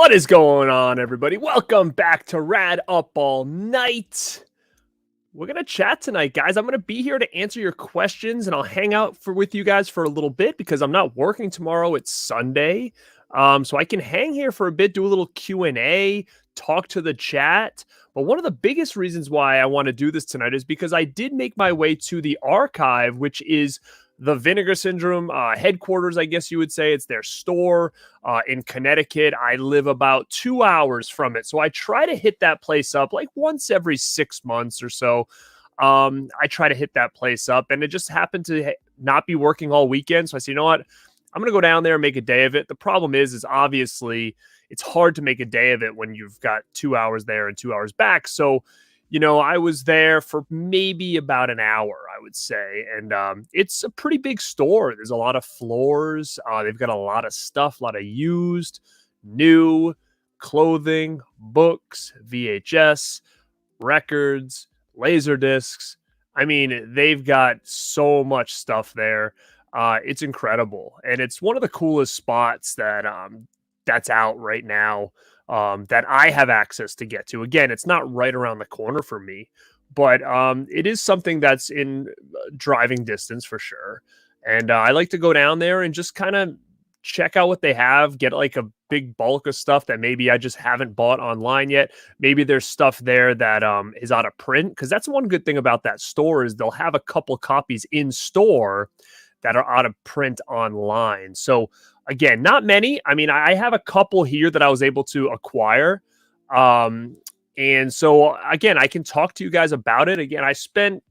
What is going on, everybody? Welcome back to Rad Up All Night. We're going to chat tonight, guys. I'm going to be here to answer your questions, and I'll hang out with you guys for a little bit because I'm not working tomorrow. It's Sunday, so I can hang here for a bit, do a little Q&A, talk to the chat. But one of the biggest reasons why I want to do this tonight is because I did make my way to the archive, which is the Vinegar Syndrome headquarters, I guess you would say. It's their store in Connecticut. I live about 2 hours from it. So I try to hit that place up like once every 6 months or so. I try to hit that place up, and it just happened to not be working all weekend. So I said, you know what? I'm going to go down there and make a day of it. The problem is obviously it's hard to make a day of it when you've got 2 hours there and 2 hours back. So I was there for maybe about an hour, I would say. And it's a pretty big store. There's a lot of floors. They've got a lot of stuff, a lot of used, new clothing, books, VHS, records, laser discs. I mean, they've got so much stuff there. It's incredible. And it's one of the coolest spots that's out right now. That I have access to get to. Again, it's not right around the corner for me, but it is something that's in driving distance for sure. And I like to go down there and just kind of check out what they have, get like a big bulk of stuff that maybe I just haven't bought online yet. Maybe there's stuff there that is out of print, because that's one good thing about that store is they'll have a couple copies in store that are out of print online. So again, not many. I mean, I have a couple here that I was able to acquire. And so again, I can talk to you guys about it. Again, I spent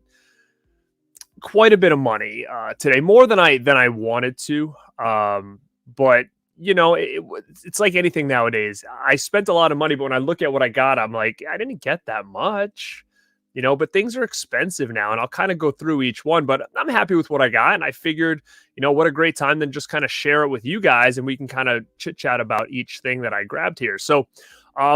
quite a bit of money today, more than I wanted to. But it's like anything nowadays. I spent a lot of money, but when I look at what I got, I'm like, I didn't get that much. But things are expensive now, and I'll kind of go through each one, but I'm happy with what I got. And I figured, what a great time than just kind of share it with you guys, and we can kind of chit chat about each thing that I grabbed here. So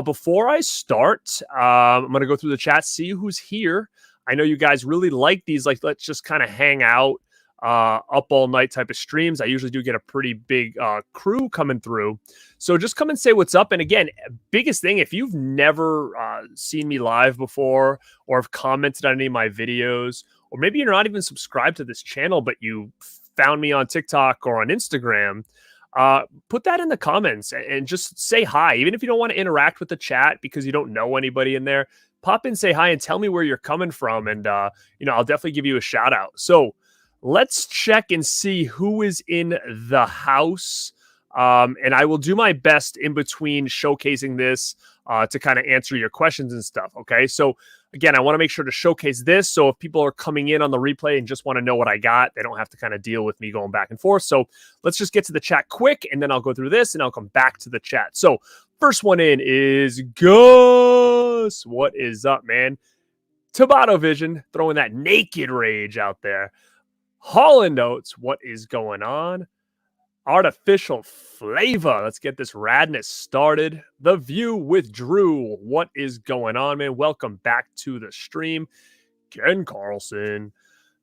before I start, I'm going to go through the chat, see who's here. I know you guys really like these, like, let's just kind of hang out up all night type of streams. I usually do get a pretty big crew coming through. So just come and say what's up. And again, biggest thing, if you've never seen me live before or have commented on any of my videos, or maybe you're not even subscribed to this channel, but you found me on TikTok or on Instagram, put that in the comments and just say hi. Even if you don't want to interact with the chat because you don't know anybody in there, pop in, say hi, and tell me where you're coming from. And, I'll definitely give you a shout out. So let's check and see who is in the house. And I will do my best in between showcasing this to kind of answer your questions and stuff. Okay. So again, I want to make sure to showcase this. So if people are coming in on the replay and just want to know what I got, they don't have to kind of deal with me going back and forth. So let's just get to the chat quick, and then I'll go through this and I'll come back to the chat. So first one in is Gus. What is up, man? Tabata Vision throwing that naked rage out there. Holland Oats, what is going on? Artificial Flavor, let's get this radness started. The View with Drew, what is going on, man? Welcome back to the stream. Ken Carlson,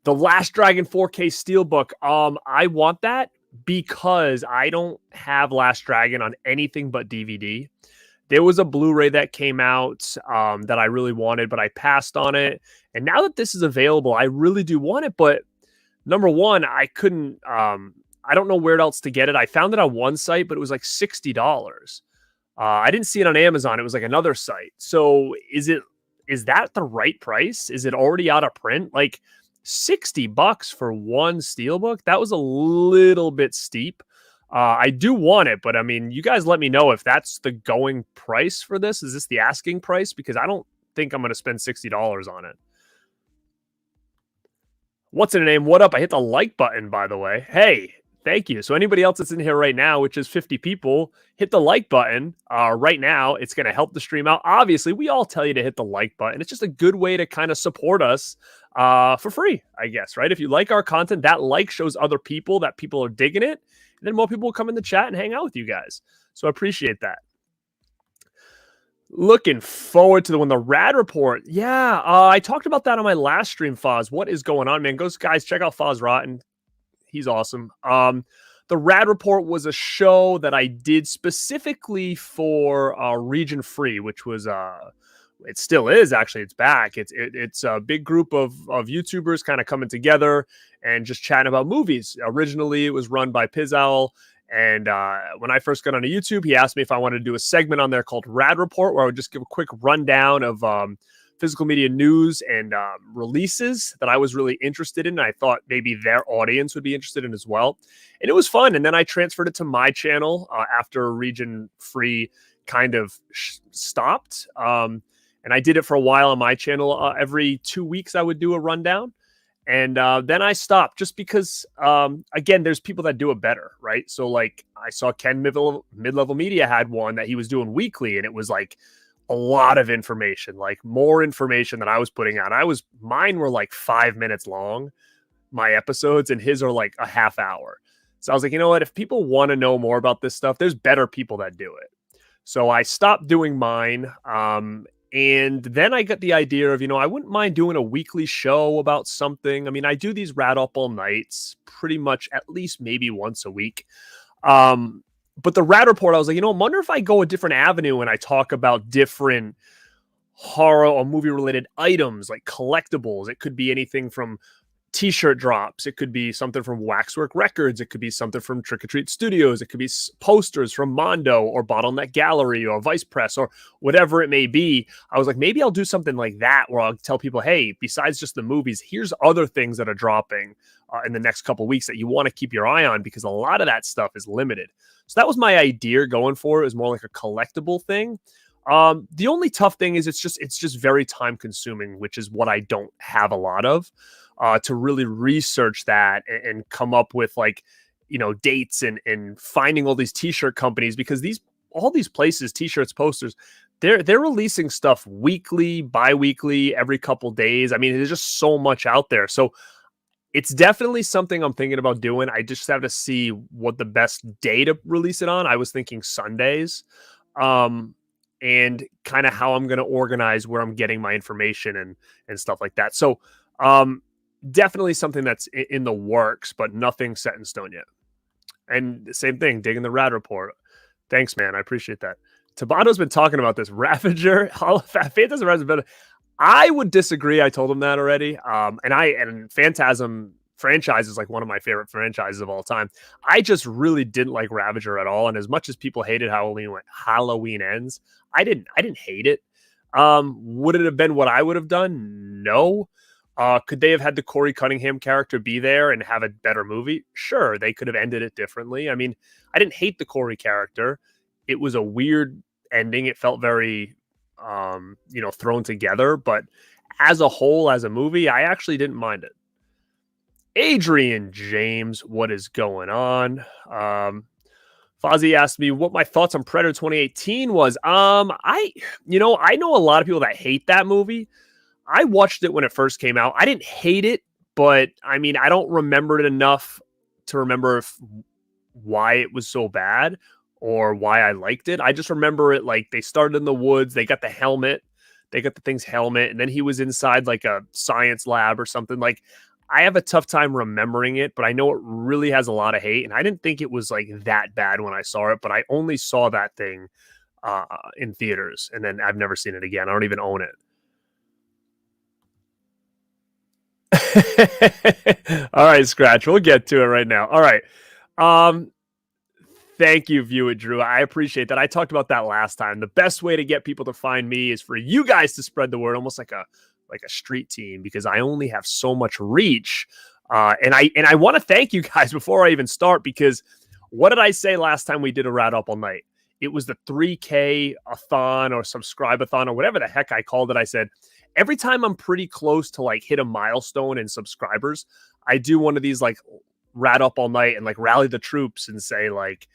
The Last Dragon 4K Steelbook. I want that because I don't have Last Dragon on anything but DVD. There was a Blu-ray that came out that I really wanted, but I passed on it. And now that this is available, I really do want it, but number one, I couldn't, I don't know where else to get it. I found it on one site, but it was like $60. I didn't see it on Amazon. It was like another site. So is that the right price? Is it already out of print? Like $60 for one Steelbook? That was a little bit steep. I do want it, but I mean, you guys let me know if that's the going price for this. Is this the asking price? Because I don't think I'm going to spend $60 on it. What's in the name? What up? I hit the like button, by the way. Hey, thank you. So anybody else that's in here right now, which is 50 people, hit the like button right now. It's going to help the stream out. Obviously, we all tell you to hit the like button. It's just a good way to kind of support us for free, I guess, right? If you like our content, that like shows other people that people are digging it. And then more people will come in the chat and hang out with you guys. So I appreciate that. Looking forward to the Rad Report. Yeah, I talked about that on my last stream, Foz. What is going on, man? Guys, check out Foz Rotten. He's awesome. The the Rad Report was a show that I did specifically for Region Free, which was it still is actually. It's back. It's a big group of YouTubers kind of coming together and just chatting about movies. Originally, it was run by Pizowl. And when I first got onto YouTube, he asked me if I wanted to do a segment on there called Rad Report, where I would just give a quick rundown of physical media news and releases that I was really interested in. And I thought maybe their audience would be interested in as well. And it was fun. And then I transferred it to my channel after Region Free kind of stopped. And I did it for a while on my channel. Every 2 weeks, I would do a rundown. And then I stopped just because, again, there's people that do it better, right? So, like, I saw Ken Mid-Level Media had one that he was doing weekly, and it was, like, a lot of information, like, more information than I was putting out. Mine were, like, 5 minutes long, my episodes, and his are, like, a half hour. So I was like, you know what? If people want to know more about this stuff, there's better people that do it. So I stopped doing mine, and then I got the idea of, I wouldn't mind doing a weekly show about something. I mean, I do these Rad Up All Nights pretty much at least maybe once a week. But the Rad Report, I was like, I wonder if I go a different avenue and I talk about different horror or movie-related items like collectibles. It could be anything from T-shirt drops. It could be something from Waxwork Records. It could be something from Trick or Treat Studios. It could be posters from Mondo or Bottleneck Gallery or Vice Press or whatever it may be. I was like, maybe I'll do something like that where I'll tell people, hey, besides just the movies, here's other things that are dropping in the next couple of weeks that you want to keep your eye on, because a lot of that stuff is limited. So that was my idea going for it. It was more like a collectible thing. The only tough thing is it's just very time consuming, which is what I don't have a lot of. To really research that and come up with dates and finding all these t-shirt companies, because all these places, t-shirts, posters, they're releasing stuff weekly, bi-weekly, every couple days. I mean, there's just so much out there. So it's definitely something I'm thinking about doing. I just have to see what the best day to release it on. I was thinking Sundays, and kind of how I'm going to organize where I'm getting my information and stuff like that. So, definitely something that's in the works, but nothing set in stone yet. And the same thing, digging the Rad Report. Thanks, man. I appreciate that. Tabato's been talking about this Ravager. Phantasm Ravager. I would disagree. I told him that already. And Phantasm franchise is like one of my favorite franchises of all time. I just really didn't like Ravager at all. And as much as people hated Halloween Ends, I didn't hate it. Would it have been what I would have done? No. Could they have had the Corey Cunningham character be there and have a better movie? Sure, they could have ended it differently. I mean, I didn't hate the Corey character. It was a weird ending. It felt very, thrown together. But as a whole, as a movie, I actually didn't mind it. Adrian James, what is going on? Fozzie asked me what my thoughts on Predator 2018 was. I know a lot of people that hate that movie. I watched it when it first came out. I didn't hate it, but I mean, I don't remember it enough to remember why it was so bad or why I liked it. I just remember it like they started in the woods. They got the helmet. They got the thing's helmet. And then he was inside like a science lab or something. Like, I have a tough time remembering it, but I know it really has a lot of hate. And I didn't think it was like that bad when I saw it, but I only saw that thing in theaters. And then I've never seen it again. I don't even own it. All right, Scratch. We'll get to it right now. All right. Thank you, View It, Drew. I appreciate that. I talked about that last time. The best way to get people to find me is for you guys to spread the word, almost like a street team, because I only have so much reach. And I want to thank you guys before I even start, because what did I say last time we did a Rad Up All Night? It was the 3K-a-thon or subscribe-a-thon or whatever the heck I called it. I said, every time I'm pretty close to like hit a milestone in subscribers, I do one of these like Rad Up All Night and like rally the troops and say like,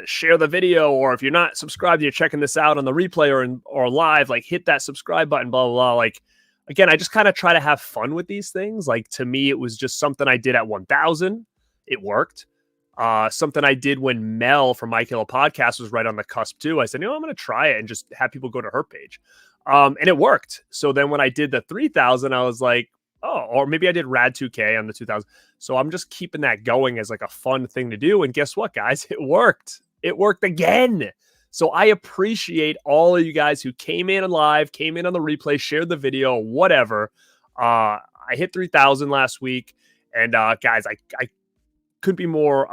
share the video, or if you're not subscribed, you're checking this out on the replay or live, like hit that subscribe button, blah, blah, blah. Like, again, I just kind of try to have fun with these things. Like, to me, it was just something I did at 1,000. It worked. Something I did when Mel from My Killer Podcast was right on the cusp too. I said, I'm going to try it and just have people go to her page. And it worked. So then when I did the 3,000, I was like, oh, or maybe I did Rad 2K on the 2000. So I'm just keeping that going as like a fun thing to do. And guess what, guys? It worked. It worked again. So I appreciate all of you guys who came in live, came in on the replay, shared the video, whatever. I hit 3,000 last week. And guys, I couldn't be more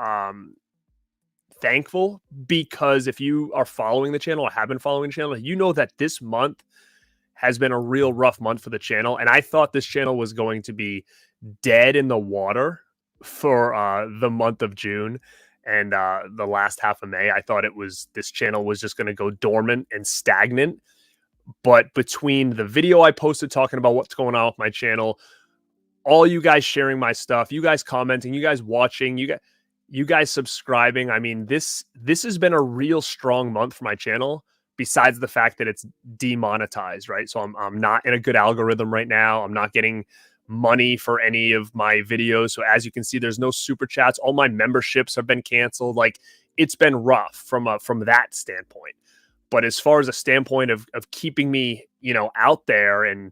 thankful, because if you are following the channel or have been following the channel, you know that this month has been a real rough month for the channel. And I thought this channel was going to be dead in the water for the month of June and the last half of May. I thought this channel was just going to go dormant and stagnant. But between the video I posted talking about what's going on with my channel, all you guys sharing my stuff, you guys commenting, you guys watching, you guys subscribing, I mean, this has been a real strong month for my channel, besides the fact that it's demonetized, right? So I'm not in a good algorithm right now. I'm not getting money for any of my videos. So as you can see, there's no super chats. All my memberships have been canceled. Like, it's been rough from that standpoint. But as far as a standpoint of keeping me, out there and,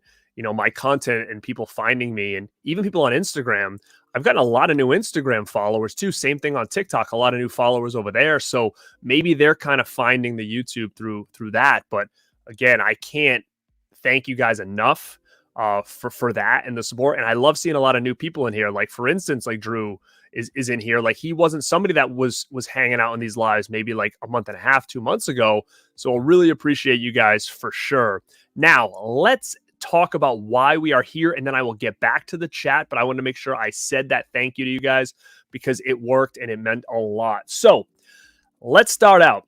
my content and people finding me, and even people on Instagram, I've gotten a lot of new Instagram followers too. Same thing on TikTok, a lot of new followers over there. So maybe they're kind of finding the YouTube through that. But again, I can't thank you guys enough for that and the support. And I love seeing a lot of new people in here. Like, for instance, like Drew is in here. Like, he wasn't somebody that was hanging out in these lives maybe like a month and a half, 2 months ago. So I really appreciate you guys for sure. Now let's talk about why we are here, and then I will get back to the chat. But I want to make sure I said that thank you to you guys, because it worked and it meant a lot. So let's start out.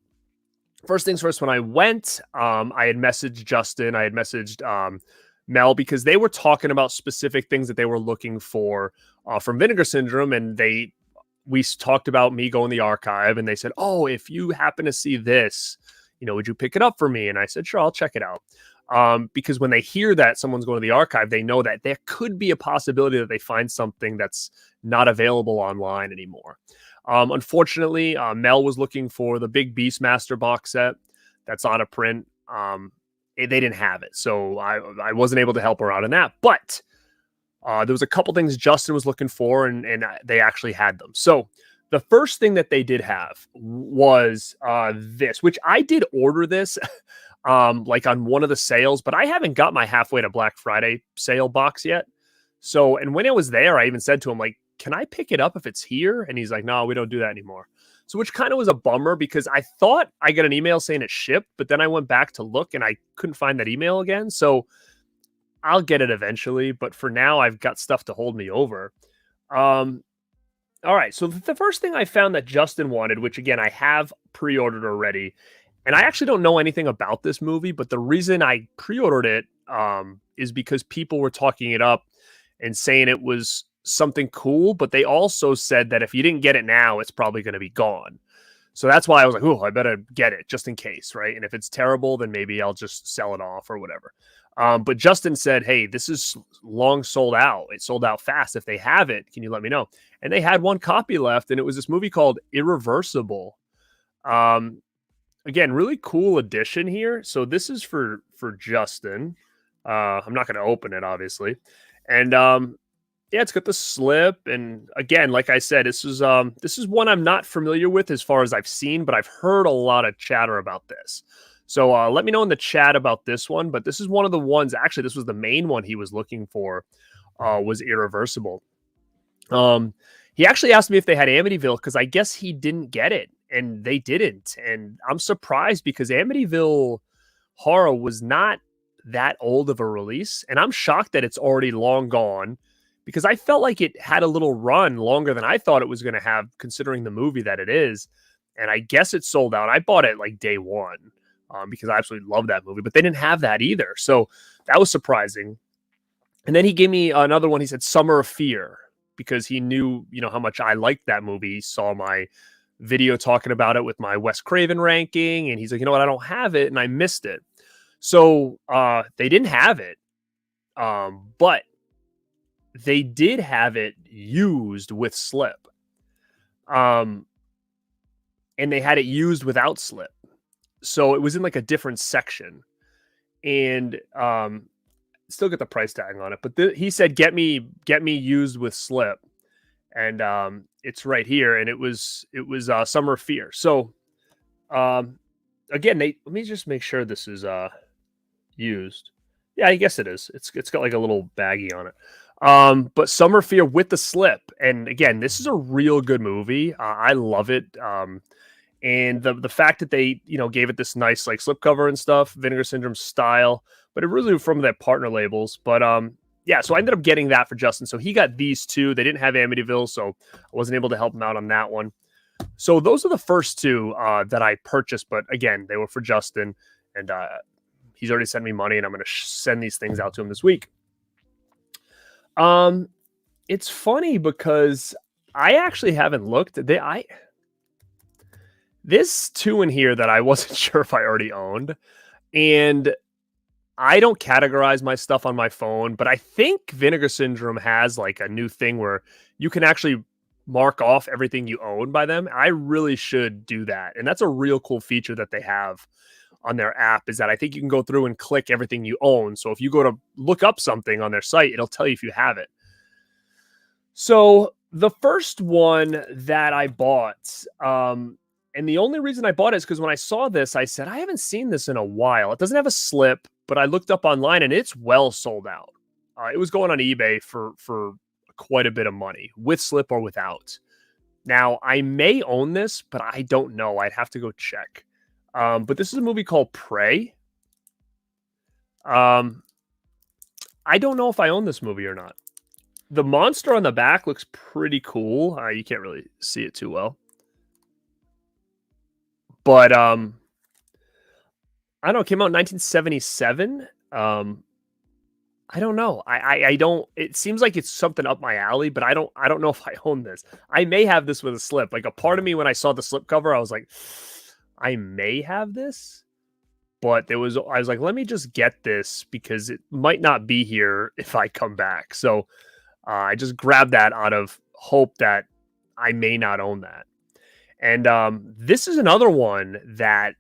First things first, when I went, I had messaged Justin, I had messaged Mel, because they were talking about specific things that they were looking for from Vinegar Syndrome. And we talked about me going to the archive, and they said, oh, if you happen to see this, would you pick it up for me? And I said, sure, I'll check it out. Because when they hear that someone's going to the archive, they know that there could be a possibility that they find something that's not available online anymore. Unfortunately, Mel was looking for the big Beastmaster box set that's out of print. They didn't have it, so I wasn't able to help her out in that. But there was a couple things Justin was looking for, and they actually had them. So the first thing that they did have was this, which I did order this like on one of the sales, but I haven't got my halfway to Black Friday sale box yet. So, and when it was there, I even said to him, like, can I pick it up if it's here? And he's like, no, we don't do that anymore. So, which kind of was a bummer, because I thought I got an email saying it shipped, but then I went back to look and I couldn't find that email again. So I'll get it eventually, but for now I've got stuff to hold me over. All right. So the first thing I found that Justin wanted, which again, I have pre-ordered already, and I actually don't know anything about this movie, but the reason I pre-ordered it is because people were talking it up and saying it was something cool, but they also said that if you didn't get it now, it's probably going to be gone. So that's why I was like, oh, I better get it just in case, right? And if it's terrible, then maybe I'll just sell it off or whatever. But Justin said, hey, this is long sold out. It sold out fast. If they have it, can you let me know? And they had one copy left, and it was this movie called Irreversible. Again, really cool edition here. So this is for Justin. I'm not going to open it, obviously. And yeah, it's got the slip. And again, like I said, this is one I'm not familiar with as far as I've seen, but I've heard a lot of chatter about this. So let me know in the chat about this one. But this is one of the ones, actually, this was the main one he was looking for, was Irreversible. He actually asked me if they had Amityville, because I guess he didn't get it. And they didn't. And I'm surprised, because Amityville Horror was not that old of a release. And I'm shocked that it's already long gone, because I felt like it had a little run longer than I thought it was going to have, considering the movie that it is. And I guess it sold out. I bought it like day one because I absolutely love that movie. But they didn't have that either. So that was surprising. And then he gave me another one. He said Summer of Fear, because he knew, how much I liked that movie. He saw my video talking about it with my Wes Craven ranking, and he's like, you know what, I don't have it, and I missed it. So they didn't have it, but they did have it used with slip, and they had it used without slip. So it was in like a different section, and still get the price tag on it. But he said, get me used with slip. And it's right here. And it was Summer of Fear. So again, let me just make sure this is used. Yeah, I guess it is. It's got like a little baggie on it. But Summer of Fear with the slip. And again, this is a real good movie. I love it. And the fact that they, gave it this nice like slipcover and stuff, Vinegar Syndrome style, but it really from their partner labels. But yeah, so I ended up getting that for Justin. So he got these two. They didn't have Amityville, so I wasn't able to help him out on that one. So those are the first two that I purchased. But again, they were for Justin, and he's already sent me money, and I'm going to send these things out to him this week. It's funny because I actually haven't looked. There's two in here that I wasn't sure if I already owned, and I don't categorize my stuff on my phone, but I think Vinegar Syndrome has like a new thing where you can actually mark off everything you own by them. I really should do that. And that's a real cool feature that they have on their app, is that I think you can go through and click everything you own. So if you go to look up something on their site, it'll tell you if you have it. So the first one that I bought, and the only reason I bought it is because when I saw this, I said, I haven't seen this in a while. It doesn't have a slip, but I looked up online and it's well sold out. It was going on eBay for quite a bit of money, with slip or without. Now, I may own this, but I don't know. I'd have to go check. But this is a movie called Prey. I don't know if I own this movie or not. The monster on the back looks pretty cool. You can't really see it too well. But I don't know. It came out in 1977. I don't know. I don't. It seems like it's something up my alley, but I don't know if I own this. I may have this with a slip. Like a part of me, when I saw the slip cover, I was like, I may have this. But I was like, let me just get this because it might not be here if I come back. So I just grabbed that out of hope that I may not own that. And this is another one that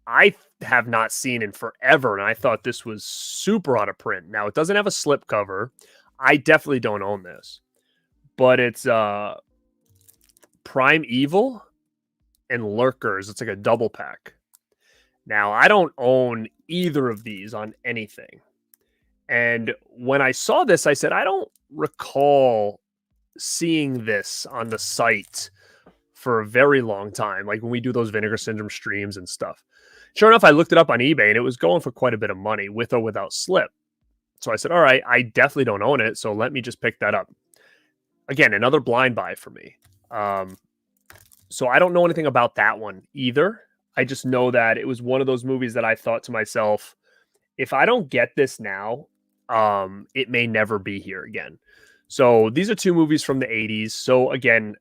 I have not seen in forever, and I thought this was super out of print. Now, it doesn't have a slip cover. I definitely don't own this. But it's Prime Evil and Lurkers. It's like a double pack. Now, I don't own either of these on anything. And when I saw this, I said, I don't recall seeing this on the site for a very long time, like when we do those Vinegar Syndrome streams and stuff. Sure enough, I looked it up on eBay and it was going for quite a bit of money, with or without slip. So I said, all right, I definitely don't own it, so let me just pick that up. Again, another blind buy for me. So I don't know anything about that one either. I just know that it was one of those movies that I thought to myself, if I don't get this now, it may never be here again. So these are two movies from the 80s. So again,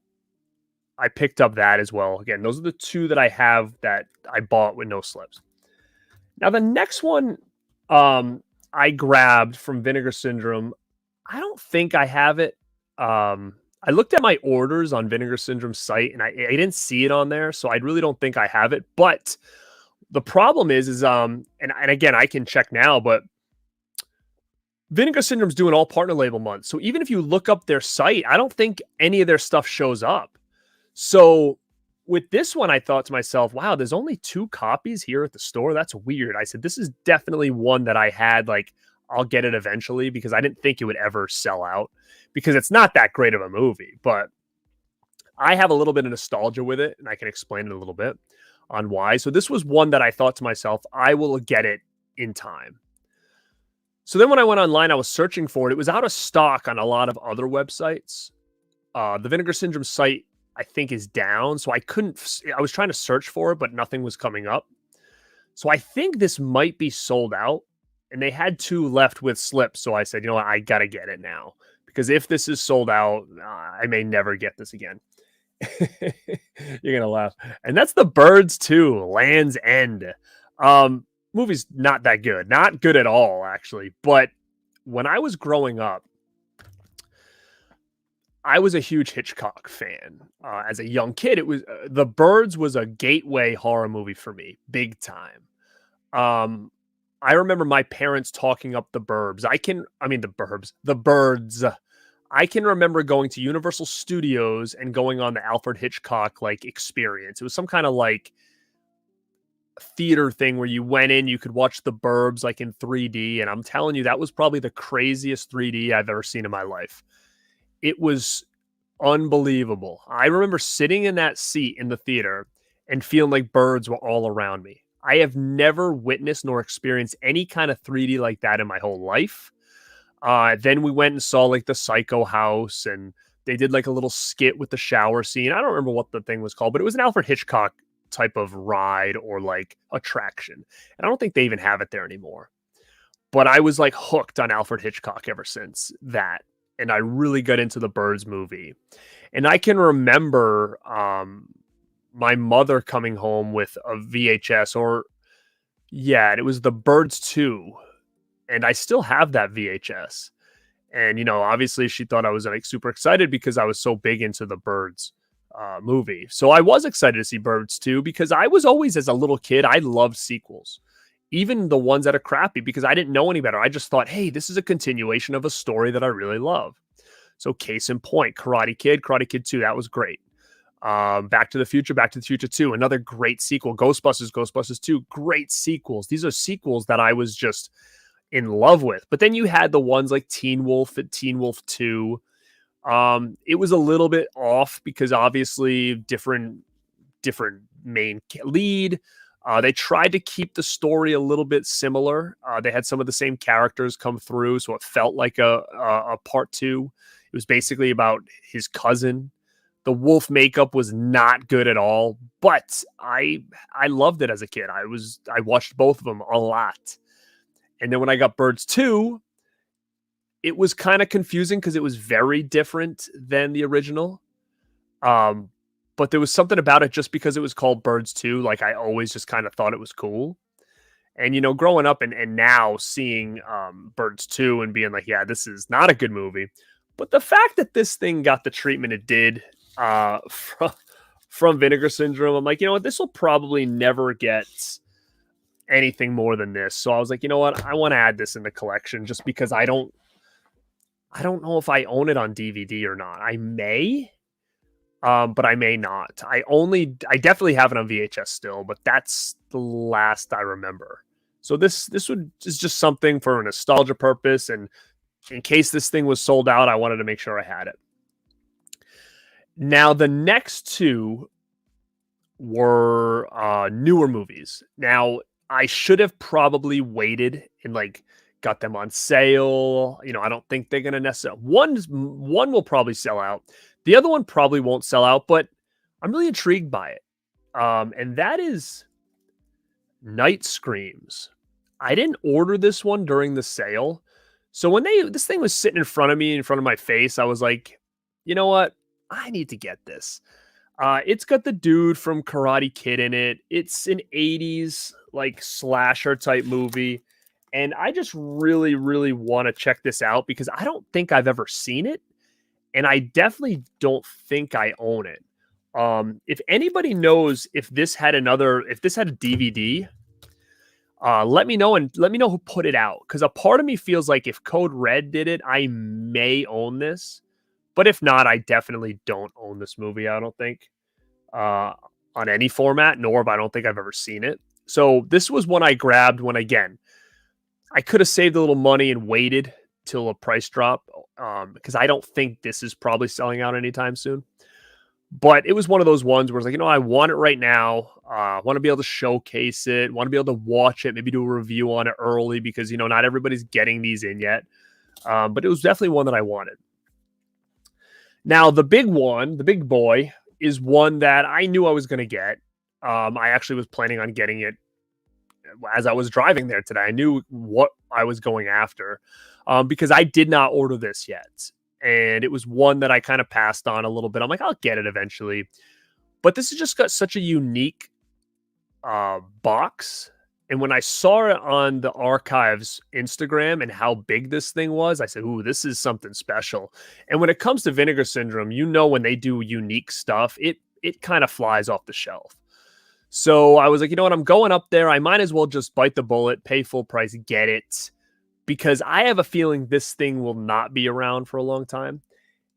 I picked up that as well. Again, those are the two that I have that I bought with no slips. Now, the next one I grabbed from Vinegar Syndrome, I don't think I have it. I looked at my orders on Vinegar Syndrome's site, and I didn't see it on there, so I really don't think I have it. But the problem is and again, I can check now, but Vinegar Syndrome's doing all partner label months. So even if you look up their site, I don't think any of their stuff shows up. So with this one, I thought to myself, wow, there's only 2 copies here at the store. That's weird. I said, this is definitely one that I had, like, I'll get it eventually, because I didn't think it would ever sell out, because it's not that great of a movie. But I have a little bit of nostalgia with it, and I can explain it a little bit on why. So this was one that I thought to myself, I will get it in time. So then when I went online, I was searching for it. It was out of stock on a lot of other websites. The Vinegar Syndrome site, I think, is down. So I was trying to search for it, but nothing was coming up. So I think this might be sold out, and they had 2 left with slips. So I said, you know what, I got to get it now, because if this is sold out, I may never get this again. You're going to laugh. And that's The Birds 2, Land's End. Movie's not that good. Not good at all, actually. But when I was growing up, I was a huge Hitchcock fan. As a young kid, it was The Birds was a gateway horror movie for me, big time. I remember my parents talking up the burbs. The birds. I can remember going to Universal Studios and going on the Alfred Hitchcock like experience. It was some kind of like theater thing where you went in, you could watch the burbs like in 3D. And I'm telling you, that was probably the craziest 3D I've ever seen in my life. It was unbelievable. I remember sitting in that seat in the theater and feeling like birds were all around me. I have never witnessed nor experienced any kind of 3D like that in my whole life. Then we went and saw like the Psycho House, and they did like a little skit with the shower scene. I don't remember what the thing was called, but it was an Alfred Hitchcock type of ride or like attraction. And I don't think they even have it there anymore. But I was like hooked on Alfred Hitchcock ever since that. And I really got into the Birds movie. And I can remember my mother coming home with a VHS, it was the Birds 2. And I still have that VHS. And, obviously she thought I was like super excited because I was so big into the Birds movie. So I was excited to see Birds 2 because I was always, as a little kid, I loved sequels. Even the ones that are crappy, because I didn't know any better. I just thought, hey, this is a continuation of a story that I really love. So case in point, Karate Kid 2, that was great. Back to the Future 2, another great sequel. Ghostbusters 2, great sequels. These are sequels that I was just in love with. But then you had the ones like Teen Wolf and Teen Wolf 2. It was a little bit off because obviously different main lead. They tried to keep the story a little bit similar. They had some of the same characters come through, so it felt like a part 2. It was basically about his cousin. The wolf makeup was not good at all, but I loved it as a kid. I watched both of them a lot. And then when I got Birds 2, it was kind of confusing because it was very different than the original. But there was something about it just because it was called Birds 2. Like I always just kind of thought it was cool. And, growing up and now seeing Birds 2 and being like, yeah, this is not a good movie. But the fact that this thing got the treatment it did from Vinegar Syndrome, I'm like, this will probably never get anything more than this. So I was like, you know what? I want to add this in the collection just because I don't know if I own it on DVD or not. I may. But I may not. I definitely have it on VHS still, but that's the last I remember. So this is just something for a nostalgia purpose, and in case this thing was sold out, I wanted to make sure I had it. Now the next two were newer movies. Now I should have probably waited and like got them on sale. I don't think they're gonna necessarily. One will probably sell out. The other one probably won't sell out, but I'm really intrigued by it. And that is Night Screams. I didn't order this one during the sale. So when this thing was sitting in front of me, in front of my face, I was like, you know what? I need to get this. It's got the dude from Karate Kid in it. It's an 80s like slasher type movie. And I just really, really want to check this out because I don't think I've ever seen it. And I definitely don't think I own it. If anybody knows if this had a DVD, let me know and let me know who put it out. Because a part of me feels like if Code Red did it, I may own this. But if not, I definitely don't own this movie. I don't think on any format, nor I don't think I've ever seen it. So this was one I grabbed when, again, I could have saved a little money and waited till a price drop because I don't think this is probably selling out anytime soon. But it was one of those ones where it's like, I want it right now. I want to be able to showcase it, want to be able to watch it, maybe do a review on it early because, not everybody's getting these in yet. But it was definitely one that I wanted. Now, the big boy, is one that I knew I was going to get. I actually was planning on getting it as I was driving there today. I knew what I was going after because I did not order this yet. And it was one that I kind of passed on a little bit. I'm like, I'll get it eventually. But this has just got such a unique box. And when I saw it on the Archives Instagram and how big this thing was, I said, ooh, this is something special. And when it comes to Vinegar Syndrome, when they do unique stuff, it kind of flies off the shelf. So I was like, you know what? I'm going up there. I might as well just bite the bullet, pay full price, get it, because I have a feeling this thing will not be around for a long time.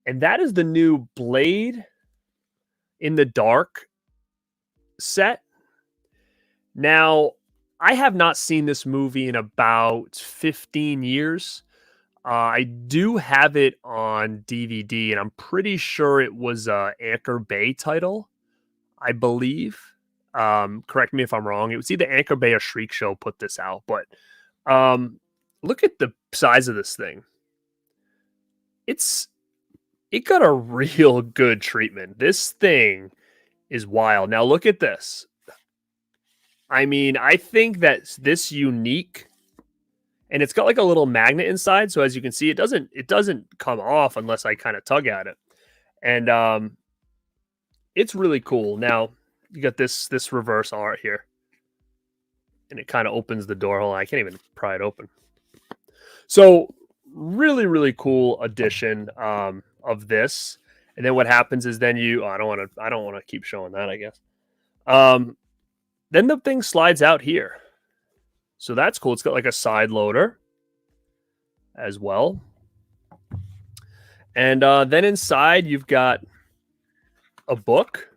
And that is the new Blade in the Dark set. Now, I have not seen this movie in about 15 years. I do have it on DVD, and I'm pretty sure it was a Anchor Bay title, I believe. Correct me if I'm wrong. It was either Anchor Bay or Shriek Show put this out, but look at the size of this thing. It got a real good treatment. This thing is wild. Now look at this. I mean, I think that this unique, and it's got like a little magnet inside. So as you can see, it doesn't come off unless I kind of tug at it. And it's really cool. Now you got this reverse art here. And it kind of opens the door. Hold on, I can't even pry it open. So really, really cool addition of this. And then what happens is then I don't want to keep showing that, I guess. Then the thing slides out here. So that's cool. It's got like a side loader as well. And then inside you've got a book.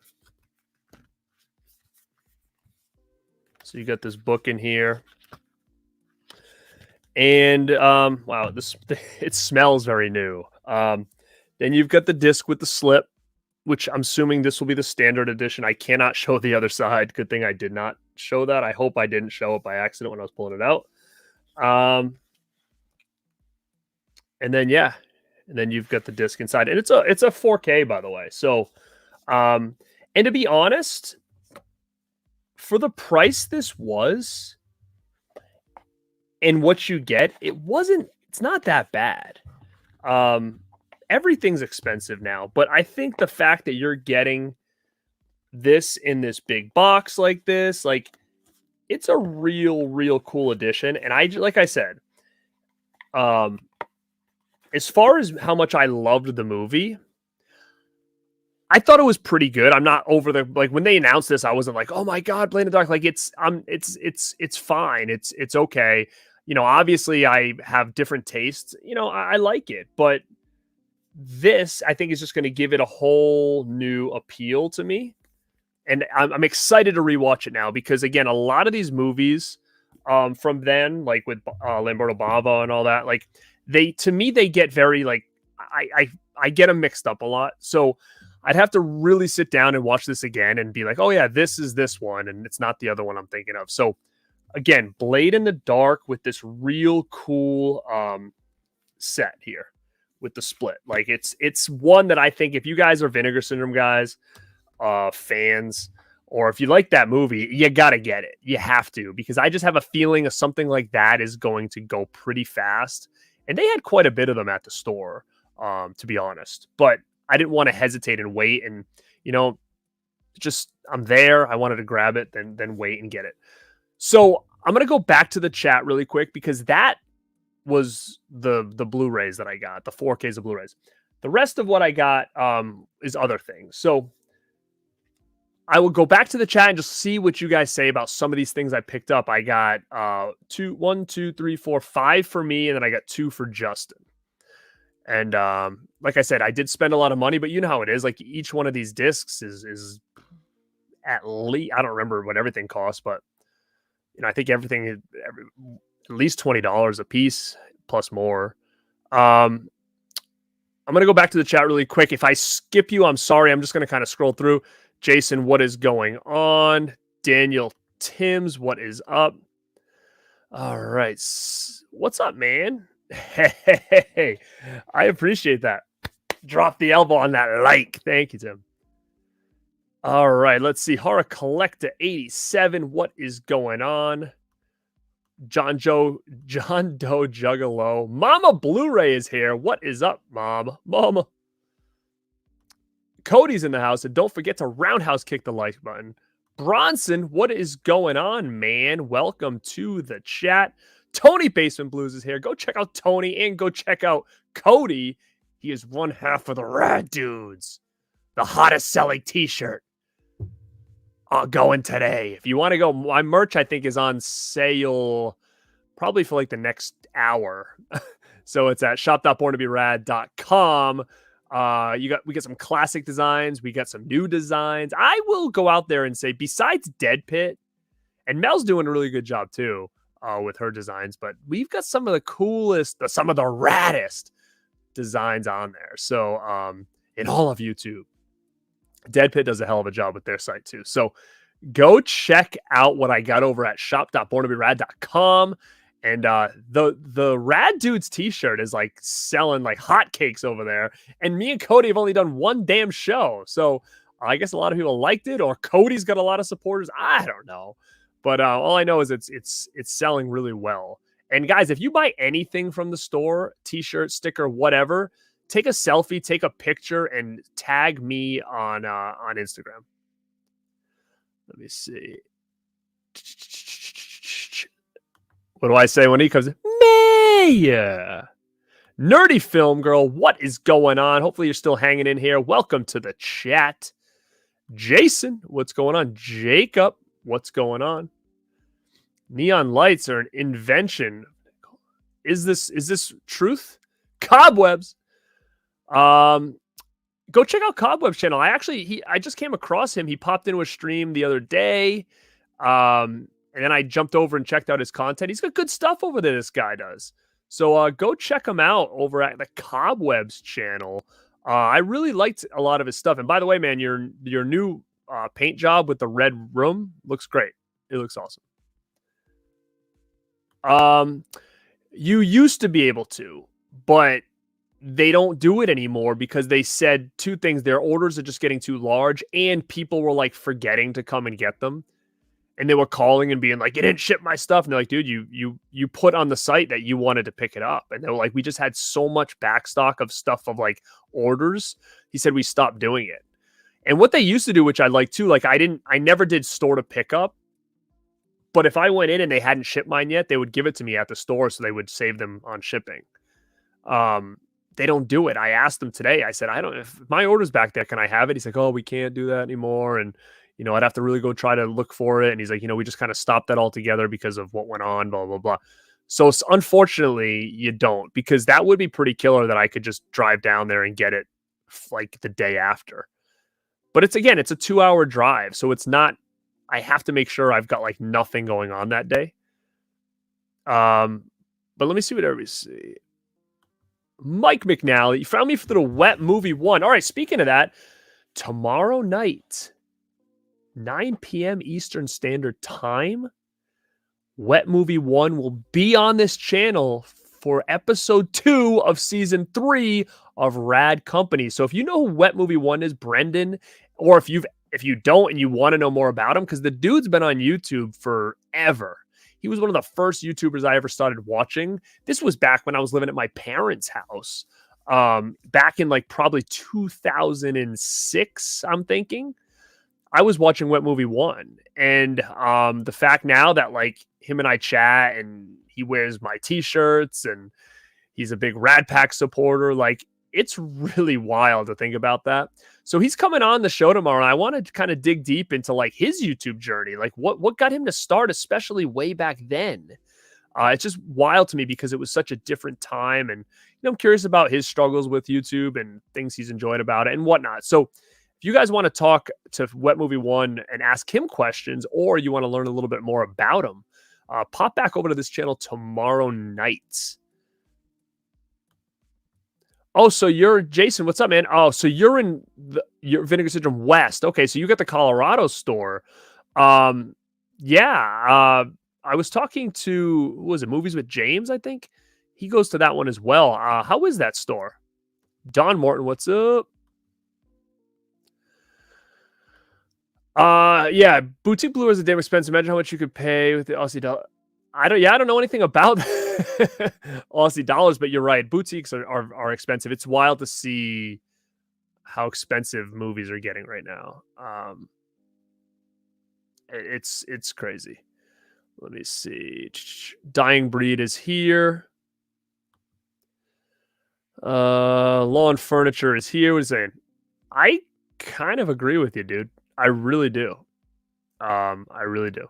So you got this book in here. And wow, it smells very new. Then you've got the disc with the slip, which I'm assuming this will be the standard edition. I cannot show the other side. Good thing I did not show that. I hope I didn't show it by accident when I was pulling it out. And then you've got the disc inside, and it's a 4K, by the way. So, and to be honest, for the price this was, and what you get, it's not that bad. Everything's expensive now, but I think the fact that you're getting this in this big box like this, like, it's a real cool addition. And like I said, as far as how much I loved the movie, I thought it was pretty good. I'm not over like when they announced this, I wasn't like, oh my God, Blade in the Dark. Like it's fine. It's okay. You know, obviously I have different tastes, you know, I like it, but this, I think, is just going to give it a whole new appeal to me. And I'm excited to rewatch it now because, again, a lot of these movies from then, like with Lamberto Bava and all that, like they get very, like, I get them mixed up a lot. So I'd have to really sit down and watch this again and be like, oh yeah, this is this one, and it's not the other one I'm thinking of. So again, Blade in the Dark with this real cool set here with the split. Like it's one that I think if you guys are Vinegar Syndrome guys, fans, or if you like that movie, you got to get it. You have to, because I just have a feeling of something like that is going to go pretty fast. And they had quite a bit of them at the store, to be honest. But I didn't want to hesitate and wait. And, you know, just I'm there. I wanted to grab it, then wait and get it. So I'm going to go back to the chat really quick because that was the Blu-rays that I got, the 4Ks of Blu-rays. The rest of what I got is other things. So I will go back to the chat and just see what you guys say about some of these things I picked up. I got 5 for me, and then I got 2 for Justin. And like I said, I did spend a lot of money, but you know how it is. Like each one of these discs is at least, I don't remember what everything costs, but you know, I think everything is at least $20 a piece plus more. I'm going to go back to the chat really quick. If I skip you, I'm sorry. I'm just going to kind of scroll through. Jason, what is going on? Daniel Timms, what is up? All right. What's up, man? Hey, I appreciate that. Drop the elbow on that like. Thank you, Tim. All right. Let's see. Horror Collector 87. What is going on? John Doe Juggalo. Mama Blu-ray is here. What is up, Mama? Cody's in the house, and don't forget to roundhouse kick the like button. Bronson, what is going on, man? Welcome to the chat. Tony Basement Blues is here. Go check out Tony and go check out Cody. He is one half of the Rad Dudes, the hottest selling t-shirt. Going today. If you want to go, my merch I think is on sale probably for like the next hour. So it's at shop.borntobirad.com. We got some classic designs, we got some new designs. I will go out there and say, besides Dead Pit, and Mel's doing a really good job too with her designs, but we've got some of the coolest, some of the raddest designs on there. So in all of YouTube, Dead Pit does a hell of a job with their site too. So go check out what I got over at shop.borntobirad.com. And the Rad Dudes t-shirt is like selling like hotcakes over there. And me and Cody have only done one damn show. So I guess a lot of people liked it, or Cody's got a lot of supporters. I don't know. But all I know is it's selling really well. And guys, if you buy anything from the store, t-shirt, sticker, whatever, take a selfie, take a picture, and tag me on Instagram. Let me see. What do I say when he comes in? May! Nerdy Film Girl, what is going on? Hopefully you're still hanging in here. Welcome to the chat. Jason, what's going on? Jacob, what's going on? Neon lights are an invention. Is this truth? Cobwebs. Go check out Cobweb's channel. I just came across him. He popped into a stream the other day. And then I jumped over and checked out his content. He's got good stuff over there, this guy does. So go check him out over at the Cobwebs channel. I really liked a lot of his stuff. And by the way, man, your new paint job with the red room looks great. It looks awesome. You used to be able to, but they don't do it anymore because they said two things. Their orders are just getting too large, and people were like forgetting to come and get them. And they were calling and being like, "You didn't ship my stuff." And they're like, "Dude, you put on the site that you wanted to pick it up." And they were like, "We just had so much backstock of stuff of like orders." He said we stopped doing it. And what they used to do, which I like too, like I never did store to pick up. But if I went in and they hadn't shipped mine yet, they would give it to me at the store so they would save them on shipping. They don't do it. I asked them today. I said, if my order's back there, can I have it? He's like, "Oh, we can't do that anymore." And I'd have to really go try to look for it. And he's like, we just kind of stopped that altogether because of what went on, blah, blah, blah. So unfortunately, you don't, because that would be pretty killer that I could just drive down there and get it like the day after. But it's a 2-hour drive. So it's not, I have to make sure I've got like nothing going on that day. But let me see what everybody's see. Mike McNally, you found me for the Wet Movie 1. All right, speaking of that, tomorrow night, 9 p.m. Eastern Standard Time, Wet Movie 1 will be on this channel for episode 2 of season 3 of Rad Company. So if you know who Wet Movie 1 is, Brendan, or if you don't and you want to know more about him, because the dude's been on YouTube forever. He was one of the first YouTubers I ever started watching. This was back when I was living at my parents' house, back in like probably 2006, I'm thinking. I was watching Wet Movie 1, and the fact now that like him and I chat and he wears my t-shirts and he's a big Radpack supporter, like it's really wild to think about that. So he's coming on the show tomorrow, and I want to kind of dig deep into like his YouTube journey, like what got him to start, especially way back then. It's just wild to me because it was such a different time, and I'm curious about his struggles with YouTube and things he's enjoyed about it and whatnot. So if you guys want to talk to Wet Movie 1 and ask him questions, or you want to learn a little bit more about him, pop back over to this channel tomorrow night. Oh, so you're Jason. What's up, man? Oh, so you're in your Vinegar Syndrome West. Okay, so you got the Colorado store. Yeah. I was talking to, what was it, Movies with James, I think? He goes to that one as well. How is that store? Don Morton, what's up? Yeah, Boutique Blue is a damn expensive. Imagine how much you could pay with the Aussie dollar. I don't know anything about Aussie dollars, but you're right. Boutiques are expensive. It's wild to see how expensive movies are getting right now. It's crazy. Let me see. Dying Breed is here. Lawn Furniture is here. What is saying? I kind of agree with you, dude. I really do. I really do.